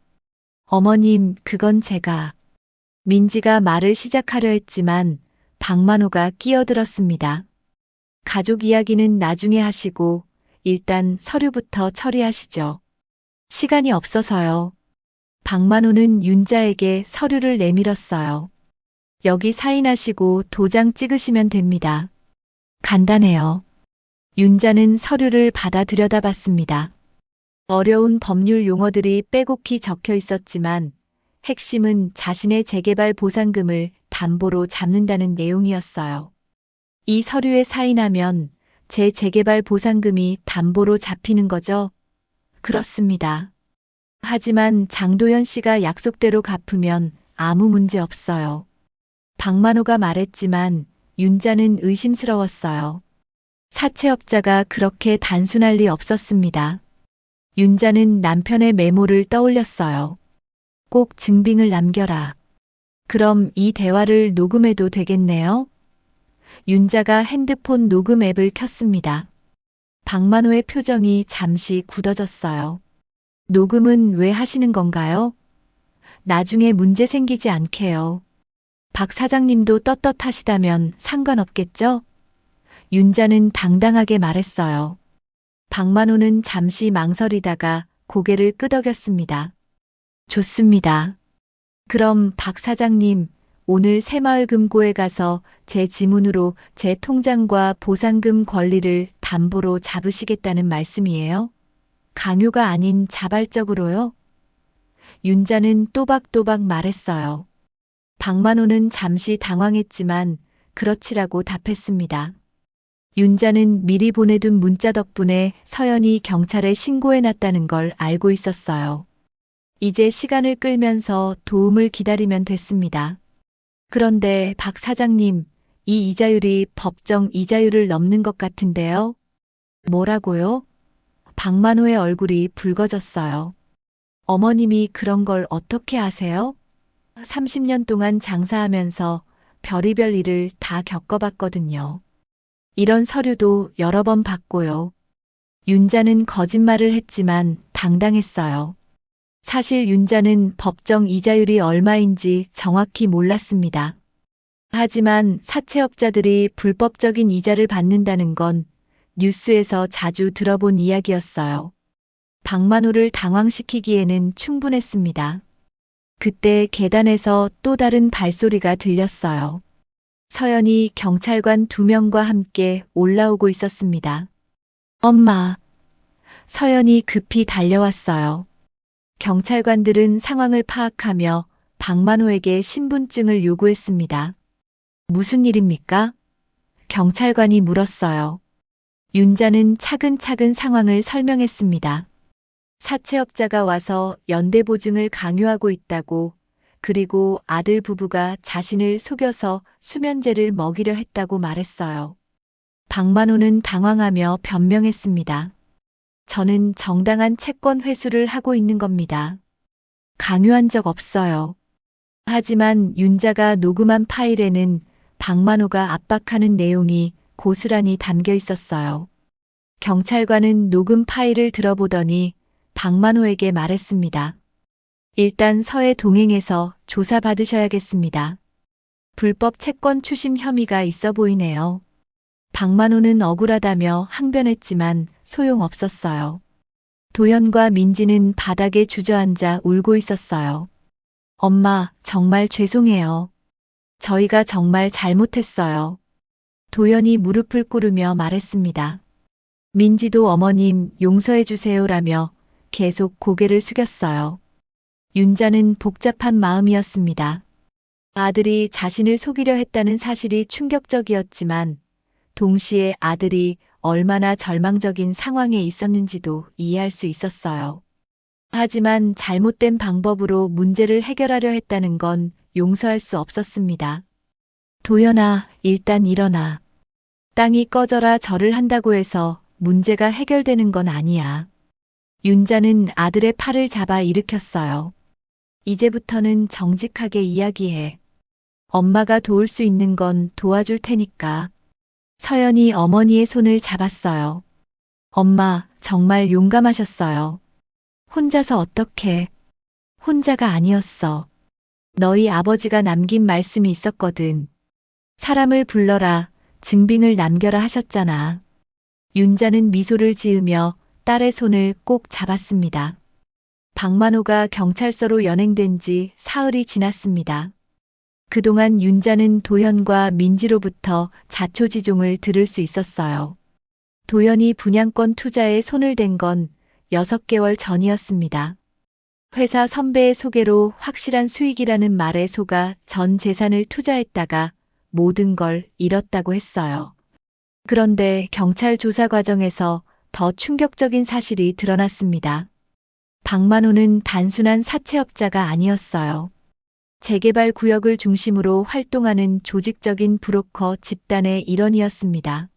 어머님, 그건 제가. 민지가 말을 시작하려 했지만 박만호가 끼어들었습니다. 가족 이야기는 나중에 하시고 일단 서류부터 처리하시죠. 시간이 없어서요. 박만호는 윤자에게 서류를 내밀었어요. 여기 사인하시고 도장 찍으시면 됩니다. 간단해요. 윤자는 서류를 받아 들여다봤습니다. 어려운 법률 용어들이 빼곡히 적혀 있었지만 핵심은 자신의 재개발 보상금을 담보로 잡는다는 내용이었어요. 이 서류에 사인하면 제 재개발 보상금이 담보로 잡히는 거죠? 그렇습니다. 하지만 장도연 씨가 약속대로 갚으면 아무 문제 없어요. 박만호가 말했지만 윤자는 의심스러웠어요. 사채업자가 그렇게 단순할 리 없었습니다. 윤자는 남편의 메모를 떠올렸어요. 꼭 증빙을 남겨라. 그럼 이 대화를 녹음해도 되겠네요? 윤자가 핸드폰 녹음 앱을 켰습니다. 박만호의 표정이 잠시 굳어졌어요. 녹음은 왜 하시는 건가요? 나중에 문제 생기지 않게요. 박 사장님도 떳떳하시다면 상관없겠죠? 윤자는 당당하게 말했어요. 박만호는 잠시 망설이다가 고개를 끄덕였습니다. 좋습니다. 그럼 박 사장님, 오늘 새마을금고에 가서 제 지문으로 제 통장과 보상금 권리를 담보로 잡으시겠다는 말씀이에요? 강요가 아닌 자발적으로요? 윤자는 또박또박 말했어요. 박만호는 잠시 당황했지만 그렇지라고 답했습니다. 윤자는 미리 보내둔 문자 덕분에 서연이 경찰에 신고해놨다는 걸 알고 있었어요. 이제 시간을 끌면서 도움을 기다리면 됐습니다. 그런데 박 사장님, 이 이자율이 법정 이자율을 넘는 것 같은데요? 뭐라고요? 박만호의 얼굴이 붉어졌어요. 어머님이 그런 걸 어떻게 아세요? 30년 동안 장사하면서 별의별 일을 다 겪어봤거든요. 이런 서류도 여러 번 봤고요. 윤자는 거짓말을 했지만 당당했어요. 사실 윤자는 법정 이자율이 얼마인지 정확히 몰랐습니다. 하지만 사채업자들이 불법적인 이자를 받는다는 건 뉴스에서 자주 들어본 이야기였어요. 박만호를 당황시키기에는 충분했습니다. 그때 계단에서 또 다른 발소리가 들렸어요. 서연이 경찰관 2명과 함께 올라오고 있었습니다. 엄마. 서연이 급히 달려왔어요. 경찰관들은 상황을 파악하며 박만호에게 신분증을 요구했습니다. 무슨 일입니까? 경찰관이 물었어요. 윤자는 차근차근 상황을 설명했습니다. 사채업자가 와서 연대보증을 강요하고 있다고, 그리고 아들 부부가 자신을 속여서 수면제를 먹이려 했다고 말했어요. 박만호는 당황하며 변명했습니다. 저는 정당한 채권 회수를 하고 있는 겁니다. 강요한 적 없어요. 하지만 윤자가 녹음한 파일에는 박만호가 압박하는 내용이 고스란히 담겨 있었어요. 경찰관은 녹음 파일을 들어보더니 박만호에게 말했습니다. 일단 서해 동행해서 조사받으셔야겠습니다. 불법 채권 추심 혐의가 있어 보이네요. 박만호는 억울하다며 항변했지만 소용없었어요. 도연과 민지는 바닥에 주저앉아 울고 있었어요. 엄마, 정말 죄송해요. 저희가 정말 잘못했어요. 도연이 무릎을 꿇으며 말했습니다. 민지도 어머님 용서해 주세요라며 계속 고개를 숙였어요. 윤자는 복잡한 마음이었습니다. 아들이 자신을 속이려 했다는 사실이 충격적이었지만 동시에 아들이 얼마나 절망적인 상황에 있었는지도 이해할 수 있었어요. 하지만 잘못된 방법으로 문제를 해결하려 했다는 건 용서할 수 없었습니다. 도연아, 일단 일어나. 땅이 꺼져라 절을 한다고 해서 문제가 해결되는 건 아니야. 윤자는 아들의 팔을 잡아 일으켰어요. 이제부터는 정직하게 이야기해. 엄마가 도울 수 있는 건 도와줄 테니까. 서연이 어머니의 손을 잡았어요. 엄마, 정말 용감하셨어요. 혼자서 어떻게? 혼자가 아니었어. 너희 아버지가 남긴 말씀이 있었거든. 사람을 불러라, 증빙을 남겨라 하셨잖아. 윤자는 미소를 지으며 딸의 손을 꼭 잡았습니다. 박만호가 경찰서로 연행된 지 사흘이 지났습니다. 그동안 윤자는 도현과 민지로부터 자초지종을 들을 수 있었어요. 도현이 분양권 투자에 손을 댄 건 6개월 전이었습니다. 회사 선배의 소개로 확실한 수익이라는 말에 속아 전 재산을 투자했다가 모든 걸 잃었다고 했어요. 그런데 경찰 조사 과정에서 더 충격적인 사실이 드러났습니다. 박만호는 단순한 사채업자가 아니었어요. 재개발 구역을 중심으로 활동하는 조직적인 브로커 집단의 일원이었습니다.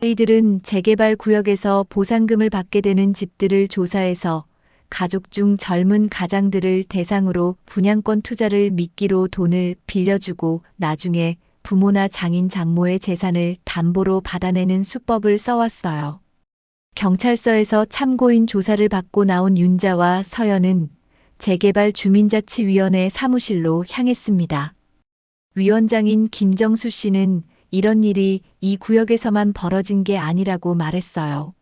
이들은 재개발 구역에서 보상금을 받게 되는 집들을 조사해서 가족 중 젊은 가장들을 대상으로 분양권 투자를 미끼로 돈을 빌려주고 나중에 부모나 장인 장모의 재산을 담보로 받아내는 수법을 써왔어요. 경찰서에서 참고인 조사를 받고 나온 윤자와 서연은 재개발 주민자치위원회 사무실로 향했습니다. 위원장인 김정수 씨는 이런 일이 이 구역에서만 벌어진 게 아니라고 말했어요.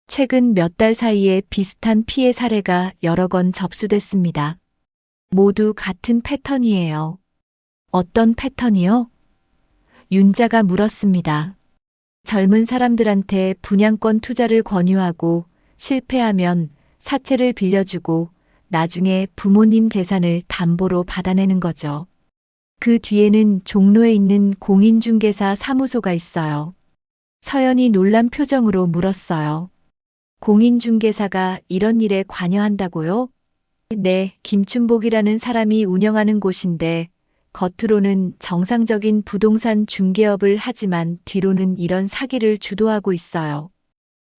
최근 몇 달 사이에 비슷한 피해 사례가 여러 건 접수됐습니다. 모두 같은 패턴이에요. 어떤 패턴이요? 윤자가 물었습니다. 젊은 사람들한테 분양권 투자를 권유하고 실패하면 사채를 빌려주고 나중에 부모님 재산을 담보로 받아내는 거죠. 그 뒤에는 종로에 있는 공인중개사 사무소가 있어요. 서연이 놀란 표정으로 물었어요. 공인중개사가 이런 일에 관여한다고요? 네, 김춘복이라는 사람이 운영하는 곳인데 겉으로는 정상적인 부동산 중개업을 하지만 뒤로는 이런 사기를 주도하고 있어요.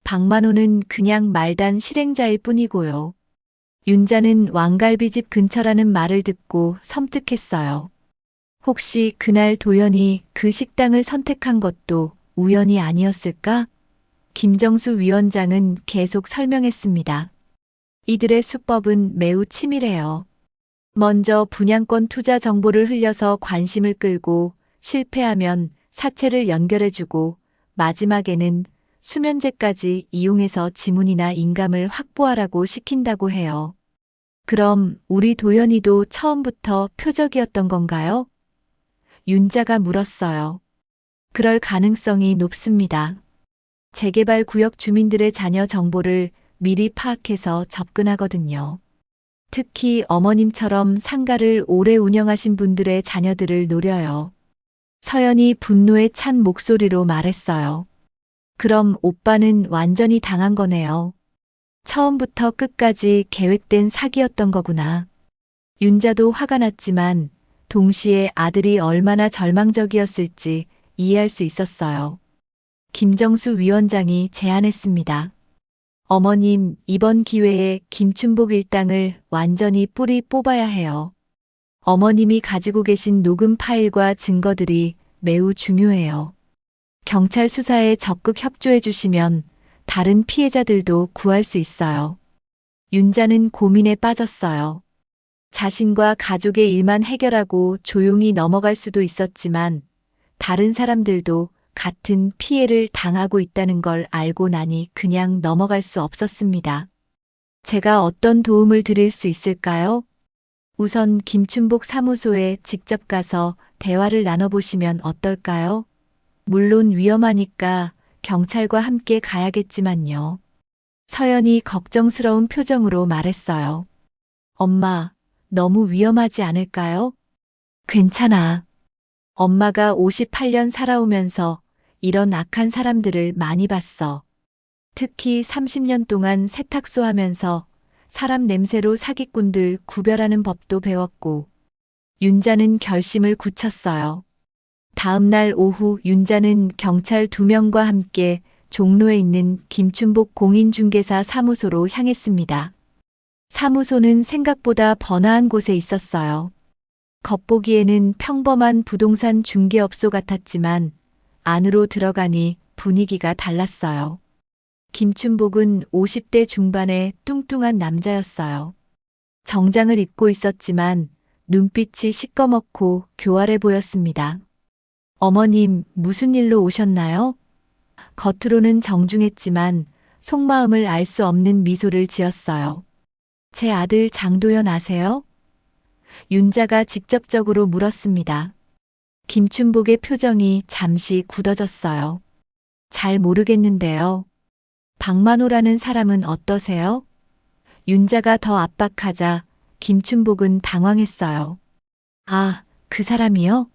박만호는 그냥 말단 실행자일 뿐이고요. 윤자는 왕갈비집 근처라는 말을 듣고 섬뜩했어요. 혹시 그날 도연이 그 식당을 선택한 것도 우연이 아니었을까? 김정수 위원장은 계속 설명했습니다. 이들의 수법은 매우 치밀해요. 먼저 분양권 투자 정보를 흘려서 관심을 끌고 실패하면 사채를 연결해주고 마지막에는 수면제까지 이용해서 지문이나 인감을 확보하라고 시킨다고 해요. 그럼 우리 도연이도 처음부터 표적이었던 건가요? 윤자가 물었어요. 그럴 가능성이 높습니다. 재개발 구역 주민들의 자녀 정보를 미리 파악해서 접근하거든요. 특히 어머님처럼 상가를 오래 운영하신 분들의 자녀들을 노려요. 서연이 분노에 찬 목소리로 말했어요. 그럼 오빠는 완전히 당한 거네요. 처음부터 끝까지 계획된 사기였던 거구나. 윤자도 화가 났지만 동시에 아들이 얼마나 절망적이었을지 이해할 수 있었어요. 김정수 위원장이 제안했습니다. 어머님, 이번 기회에 김춘복 일당을 완전히 뿌리 뽑아야 해요. 어머님이 가지고 계신 녹음 파일과 증거들이 매우 중요해요. 경찰 수사에 적극 협조해 주시면 다른 피해자들도 구할 수 있어요. 윤자는 고민에 빠졌어요. 자신과 가족의 일만 해결하고 조용히 넘어갈 수도 있었지만 다른 사람들도 같은 피해를 당하고 있다는 걸 알고 나니 그냥 넘어갈 수 없었습니다. 제가 어떤 도움을 드릴 수 있을까요? 우선 김춘복 사무소에 직접 가서 대화를 나눠보시면 어떨까요? 물론 위험하니까 경찰과 함께 가야겠지만요. 서연이 걱정스러운 표정으로 말했어요. 엄마, 너무 위험하지 않을까요? 괜찮아. 엄마가 58년 살아오면서 이런 악한 사람들을 많이 봤어. 특히 30년 동안 세탁소 하면서 사람 냄새로 사기꾼들 구별하는 법도 배웠고, 윤자는 결심을 굳혔어요. 다음 날 오후 윤자는 경찰 2명과 함께 종로에 있는 김춘복 공인중개사 사무소로 향했습니다. 사무소는 생각보다 번화한 곳에 있었어요. 겉보기에는 평범한 부동산 중개업소 같았지만 안으로 들어가니 분위기가 달랐어요. 김춘복은 50대 중반의 뚱뚱한 남자였어요. 정장을 입고 있었지만 눈빛이 시꺼멓고 교활해 보였습니다. 어머님, 무슨 일로 오셨나요? 겉으로는 정중했지만 속마음을 알 수 없는 미소를 지었어요. 제 아들 장도연 아세요? 윤자가 직접적으로 물었습니다. 김춘복의 표정이 잠시 굳어졌어요. 잘 모르겠는데요. 박만호라는 사람은 어떠세요? 윤자가 더 압박하자 김춘복은 당황했어요. 아, 그 사람이요?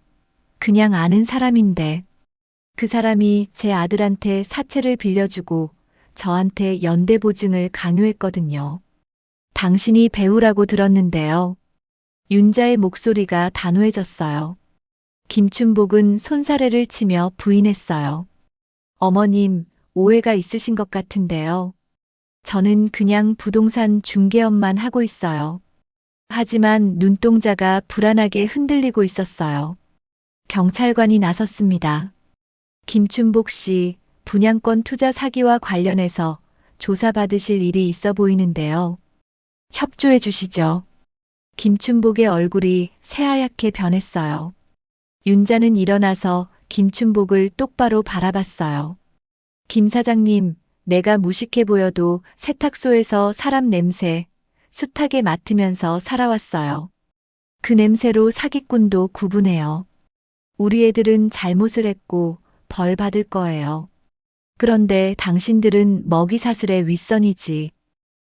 그냥 아는 사람인데. 그 사람이 제 아들한테 사채를 빌려주고 저한테 연대보증을 강요했거든요. 당신이 배우라고 들었는데요. 윤자의 목소리가 단호해졌어요. 김춘복은 손사래를 치며 부인했어요. 어머님, 오해가 있으신 것 같은데요. 저는 그냥 부동산 중개업만 하고 있어요. 하지만 눈동자가 불안하게 흔들리고 있었어요. 경찰관이 나섰습니다. 김춘복 씨, 분양권 투자 사기와 관련해서 조사받으실 일이 있어 보이는데요. 협조해 주시죠. 김춘복의 얼굴이 새하얗게 변했어요. 윤자는 일어나서 김춘복을 똑바로 바라봤어요. 김 사장님, 내가 무식해 보여도 세탁소에서 사람 냄새 숱하게 맡으면서 살아왔어요. 그 냄새로 사기꾼도 구분해요. 우리 애들은 잘못을 했고 벌 받을 거예요. 그런데 당신들은 먹이 사슬의 윗선이지.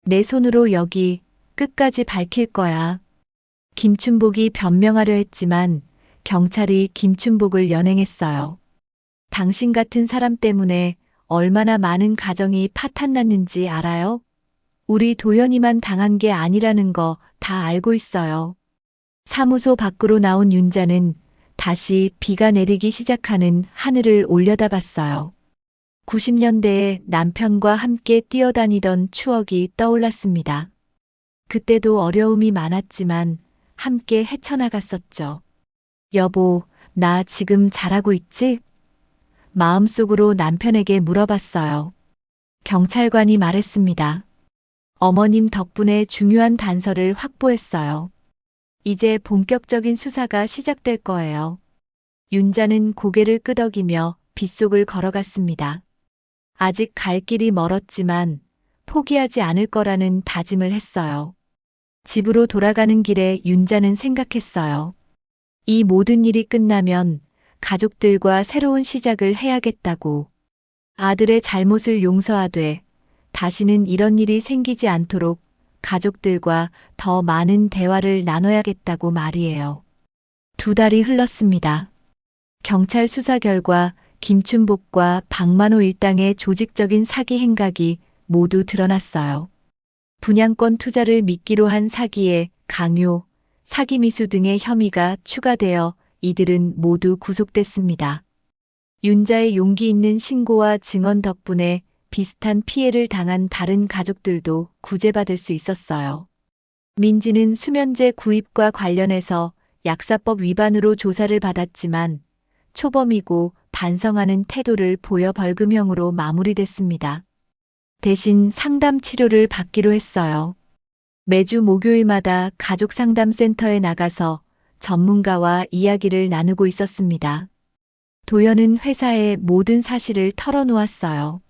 내 손으로 여기 끝까지 밝힐 거야. 김춘복이 변명하려 했지만 경찰이 김춘복을 연행했어요. 당신 같은 사람 때문에 얼마나 많은 가정이 파탄났는지 알아요? 우리 도연이만 당한 게 아니라는 거 다 알고 있어요. 사무소 밖으로 나온 윤자는 다시 비가 내리기 시작하는 하늘을 올려다봤어요. 90년대에 남편과 함께 뛰어다니던 추억이 떠올랐습니다. 그때도 어려움이 많았지만 함께 헤쳐나갔었죠. 여보, 나 지금 잘하고 있지? 마음속으로 남편에게 물어봤어요. 경찰관이 말했습니다. 어머님 덕분에 중요한 단서를 확보했어요. 이제 본격적인 수사가 시작될 거예요. 윤자는 고개를 끄덕이며 빗속을 걸어갔습니다. 아직 갈 길이 멀었지만 포기하지 않을 거라는 다짐을 했어요. 집으로 돌아가는 길에 윤자는 생각했어요. 이 모든 일이 끝나면 가족들과 새로운 시작을 해야겠다고. 아들의 잘못을 용서하되 다시는 이런 일이 생기지 않도록 가족들과 더 많은 대화를 나눠야겠다고 말이에요. 2달이 흘렀습니다. 경찰 수사 결과 김춘복과 박만호 일당의 조직적인 사기 행각이 모두 드러났어요. 분양권 투자를 미끼로 한 사기에 강요, 사기 미수 등의 혐의가 추가되어 이들은 모두 구속됐습니다. 윤자의 용기 있는 신고와 증언 덕분에 비슷한 피해를 당한 다른 가족들도 구제받을 수 있었어요. 민지는 수면제 구입과 관련해서 약사법 위반으로 조사를 받았지만 초범이고 반성하는 태도를 보여 벌금형으로 마무리됐습니다. 대신 상담 치료를 받기로 했어요. 매주 목요일마다 가족상담센터에 나가서 전문가와 이야기를 나누고 있었습니다. 도연은 회사에 모든 사실을 털어놓았어요.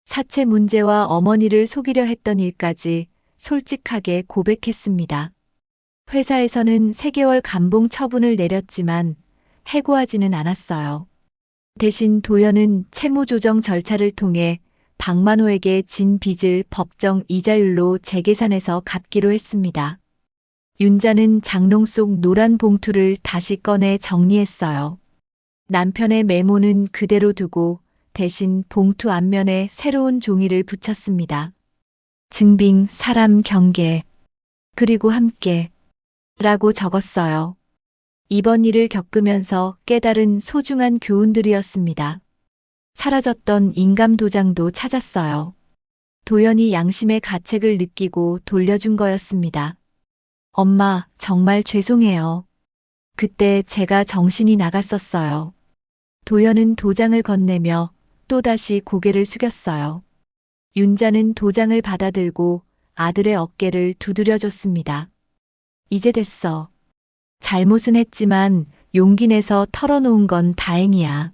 사채 문제와 어머니를 속이려 했던 일까지 솔직하게 고백했습니다. 회사에서는 3개월 감봉 처분을 내렸지만 해고하지는 않았어요. 대신 도연은 채무조정 절차를 통해 박만호에게 진 빚을 법정 이자율로 재계산해서 갚기로 했습니다. 윤자는 장롱 속 노란 봉투를 다시 꺼내 정리했어요. 남편의 메모는 그대로 두고 대신 봉투 앞면에 새로운 종이를 붙였습니다. 증빙, 사람, 경계, 그리고 함께 라고 적었어요. 이번 일을 겪으면서 깨달은 소중한 교훈들이었습니다. 사라졌던 인감 도장도 찾았어요. 도연이 양심의 가책을 느끼고 돌려준 거였습니다. 엄마, 정말 죄송해요. 그때 제가 정신이 나갔었어요. 도연은 도장을 건네며 또다시 고개를 숙였어요. 윤자는 도장을 받아들고 아들의 어깨를 두드려줬습니다. 이제 됐어. 잘못은 했지만 용기 내서 털어놓은 건 다행이야.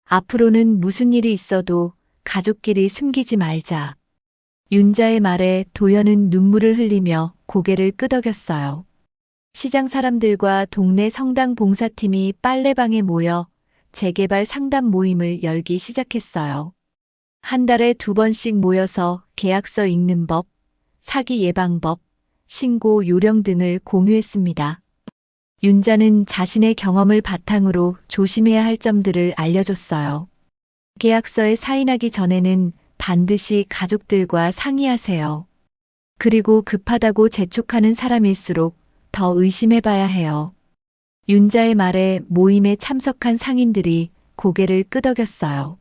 앞으로는 무슨 일이 있어도 가족끼리 숨기지 말자. 윤자의 말에 도연은 눈물을 흘리며 고개를 끄덕였어요. 시장 사람들과 동네 성당 봉사팀이 빨래방에 모여 재개발 상담 모임을 열기 시작했어요. 한 달에 2번씩 모여서 계약서 읽는 법, 사기 예방법, 신고 요령 등을 공유했습니다. 윤자는 자신의 경험을 바탕으로 조심해야 할 점들을 알려줬어요. 계약서에 사인하기 전에는 반드시 가족들과 상의하세요. 그리고 급하다고 재촉하는 사람일수록 더 의심해봐야 해요. 윤자의 말에 모임에 참석한 상인들이 고개를 끄덕였어요.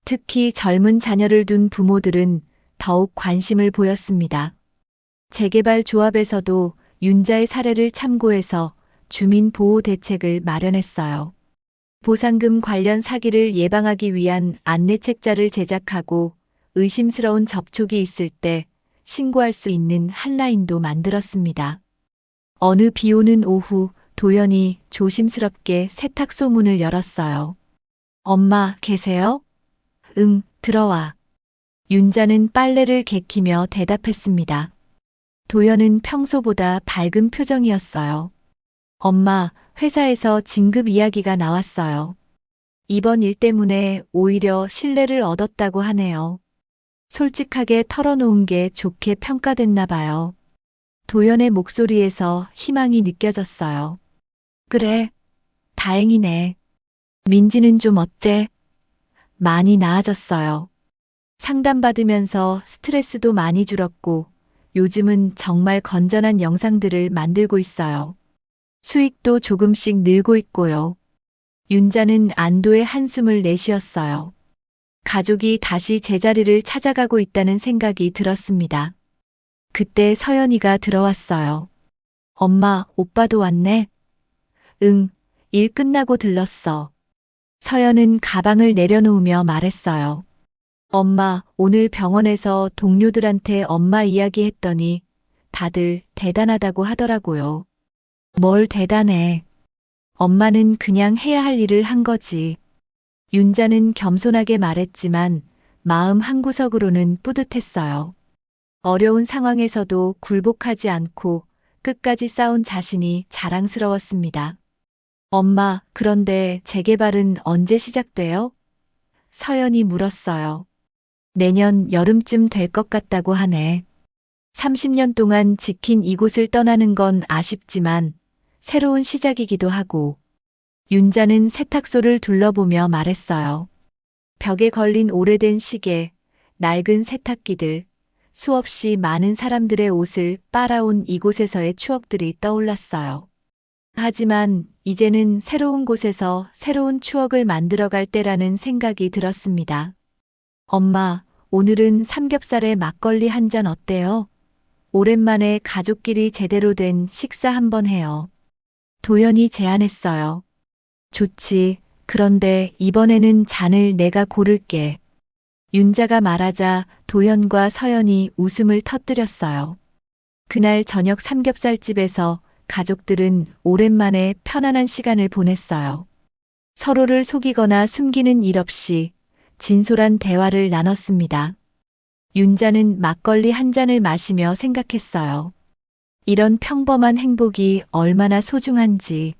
특히 젊은 자녀를 둔 부모들은 더욱 관심을 보였습니다. 재개발 조합에서도 윤자의 사례를 참고해서 주민보호 대책을 마련했어요. 보상금 관련 사기를 예방하기 위한 안내책자를 제작하고 의심스러운 접촉이 있을 때 신고할 수 있는 한라인도 만들었습니다. 어느 비 오는 오후 도연이 조심스럽게 세탁소 문을 열었어요. 엄마, 계세요? 응, 들어와. 윤자는 빨래를 개키며 대답했습니다. 도연은 평소보다 밝은 표정이었어요. 엄마, 회사에서 진급 이야기가 나왔어요. 이번 일 때문에 오히려 신뢰를 얻었다고 하네요. 솔직하게 털어놓은 게 좋게 평가됐나 봐요. 도연의 목소리에서 희망이 느껴졌어요. 그래, 다행이네. 민지는 좀 어때? 많이 나아졌어요. 상담받으면서 스트레스도 많이 줄었고 요즘은 정말 건전한 영상들을 만들고 있어요. 수익도 조금씩 늘고 있고요. 윤자는 안도의 한숨을 내쉬었어요. 가족이 다시 제자리를 찾아가고 있다는 생각이 들었습니다. 그때 서연이가 들어왔어요. 엄마, 오빠도 왔네? 응, 일 끝나고 들렀어. 서연은 가방을 내려놓으며 말했어요. 엄마, 오늘 병원에서 동료들한테 엄마 이야기했더니 다들 대단하다고 하더라고요. 뭘 대단해. 엄마는 그냥 해야 할 일을 한 거지. 윤자는 겸손하게 말했지만 마음 한구석으로는 뿌듯했어요. 어려운 상황에서도 굴복하지 않고 끝까지 싸운 자신이 자랑스러웠습니다. 엄마, 그런데 재개발은 언제 시작돼요? 서연이 물었어요. 내년 여름쯤 될 것 같다고 하네. 30년 동안 지킨 이곳을 떠나는 건 아쉽지만 새로운 시작이기도 하고. 윤자는 세탁소를 둘러보며 말했어요. 벽에 걸린 오래된 시계, 낡은 세탁기들, 수없이 많은 사람들의 옷을 빨아온 이곳에서의 추억들이 떠올랐어요. 하지만 이제는 새로운 곳에서 새로운 추억을 만들어갈 때라는 생각이 들었습니다. 엄마, 오늘은 삼겹살에 막걸리 한 잔 어때요? 오랜만에 가족끼리 제대로 된 식사 한번 해요. 도연이 제안했어요. 좋지. 그런데 이번에는 잔을 내가 고를게. 윤자가 말하자 도연과 서연이 웃음을 터뜨렸어요. 그날 저녁 삼겹살집에서 가족들은 오랜만에 편안한 시간을 보냈어요. 서로를 속이거나 숨기는 일 없이 진솔한 대화를 나눴습니다. 윤자는 막걸리 한 잔을 마시며 생각했어요. 이런 평범한 행복이 얼마나 소중한지.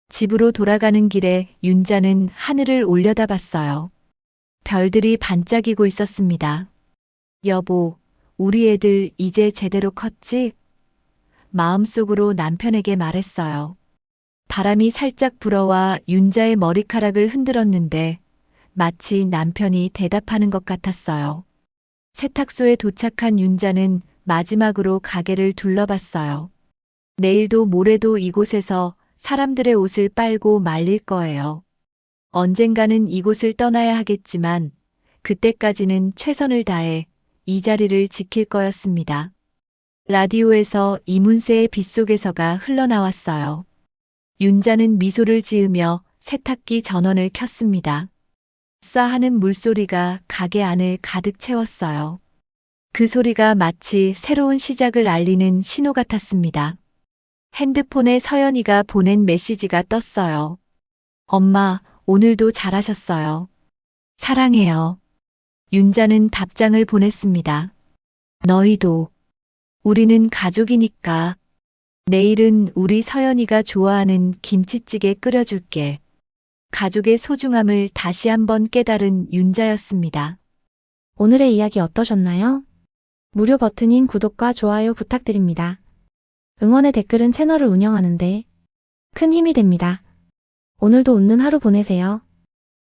집으로 돌아가는 길에 윤자는 하늘을 올려다봤어요. 별들이 반짝이고 있었습니다. 여보, 우리 애들 이제 제대로 컸지? 마음속으로 남편에게 말했어요. 바람이 살짝 불어와 윤자의 머리카락을 흔들었는데 마치 남편이 대답하는 것 같았어요. 세탁소에 도착한 윤자는 마지막으로 가게를 둘러봤어요. 내일도 모레도 이곳에서 사람들의 옷을 빨고 말릴 거예요. 언젠가는 이곳을 떠나야 하겠지만 그때까지는 최선을 다해 이 자리를 지킬 거였습니다. 라디오에서 이문세의 빗속에서가 흘러나왔어요. 윤자는 미소를 지으며 세탁기 전원을 켰습니다. 쏴 하는 물소리가 가게 안을 가득 채웠어요. 그 소리가 마치 새로운 시작을 알리는 신호 같았습니다. 핸드폰에 서연이가 보낸 메시지가 떴어요. 엄마, 오늘도 잘하셨어요. 사랑해요. 윤자는 답장을 보냈습니다. 너희도. 우리는 가족이니까. 내일은 우리 서연이가 좋아하는 김치찌개 끓여줄게. 가족의 소중함을 다시 한번 깨달은 윤자였습니다. 오늘의 이야기 어떠셨나요? 무료 버튼인 구독과 좋아요 부탁드립니다. 응원의 댓글은 채널을 운영하는데 큰 힘이 됩니다. 오늘도 웃는 하루 보내세요.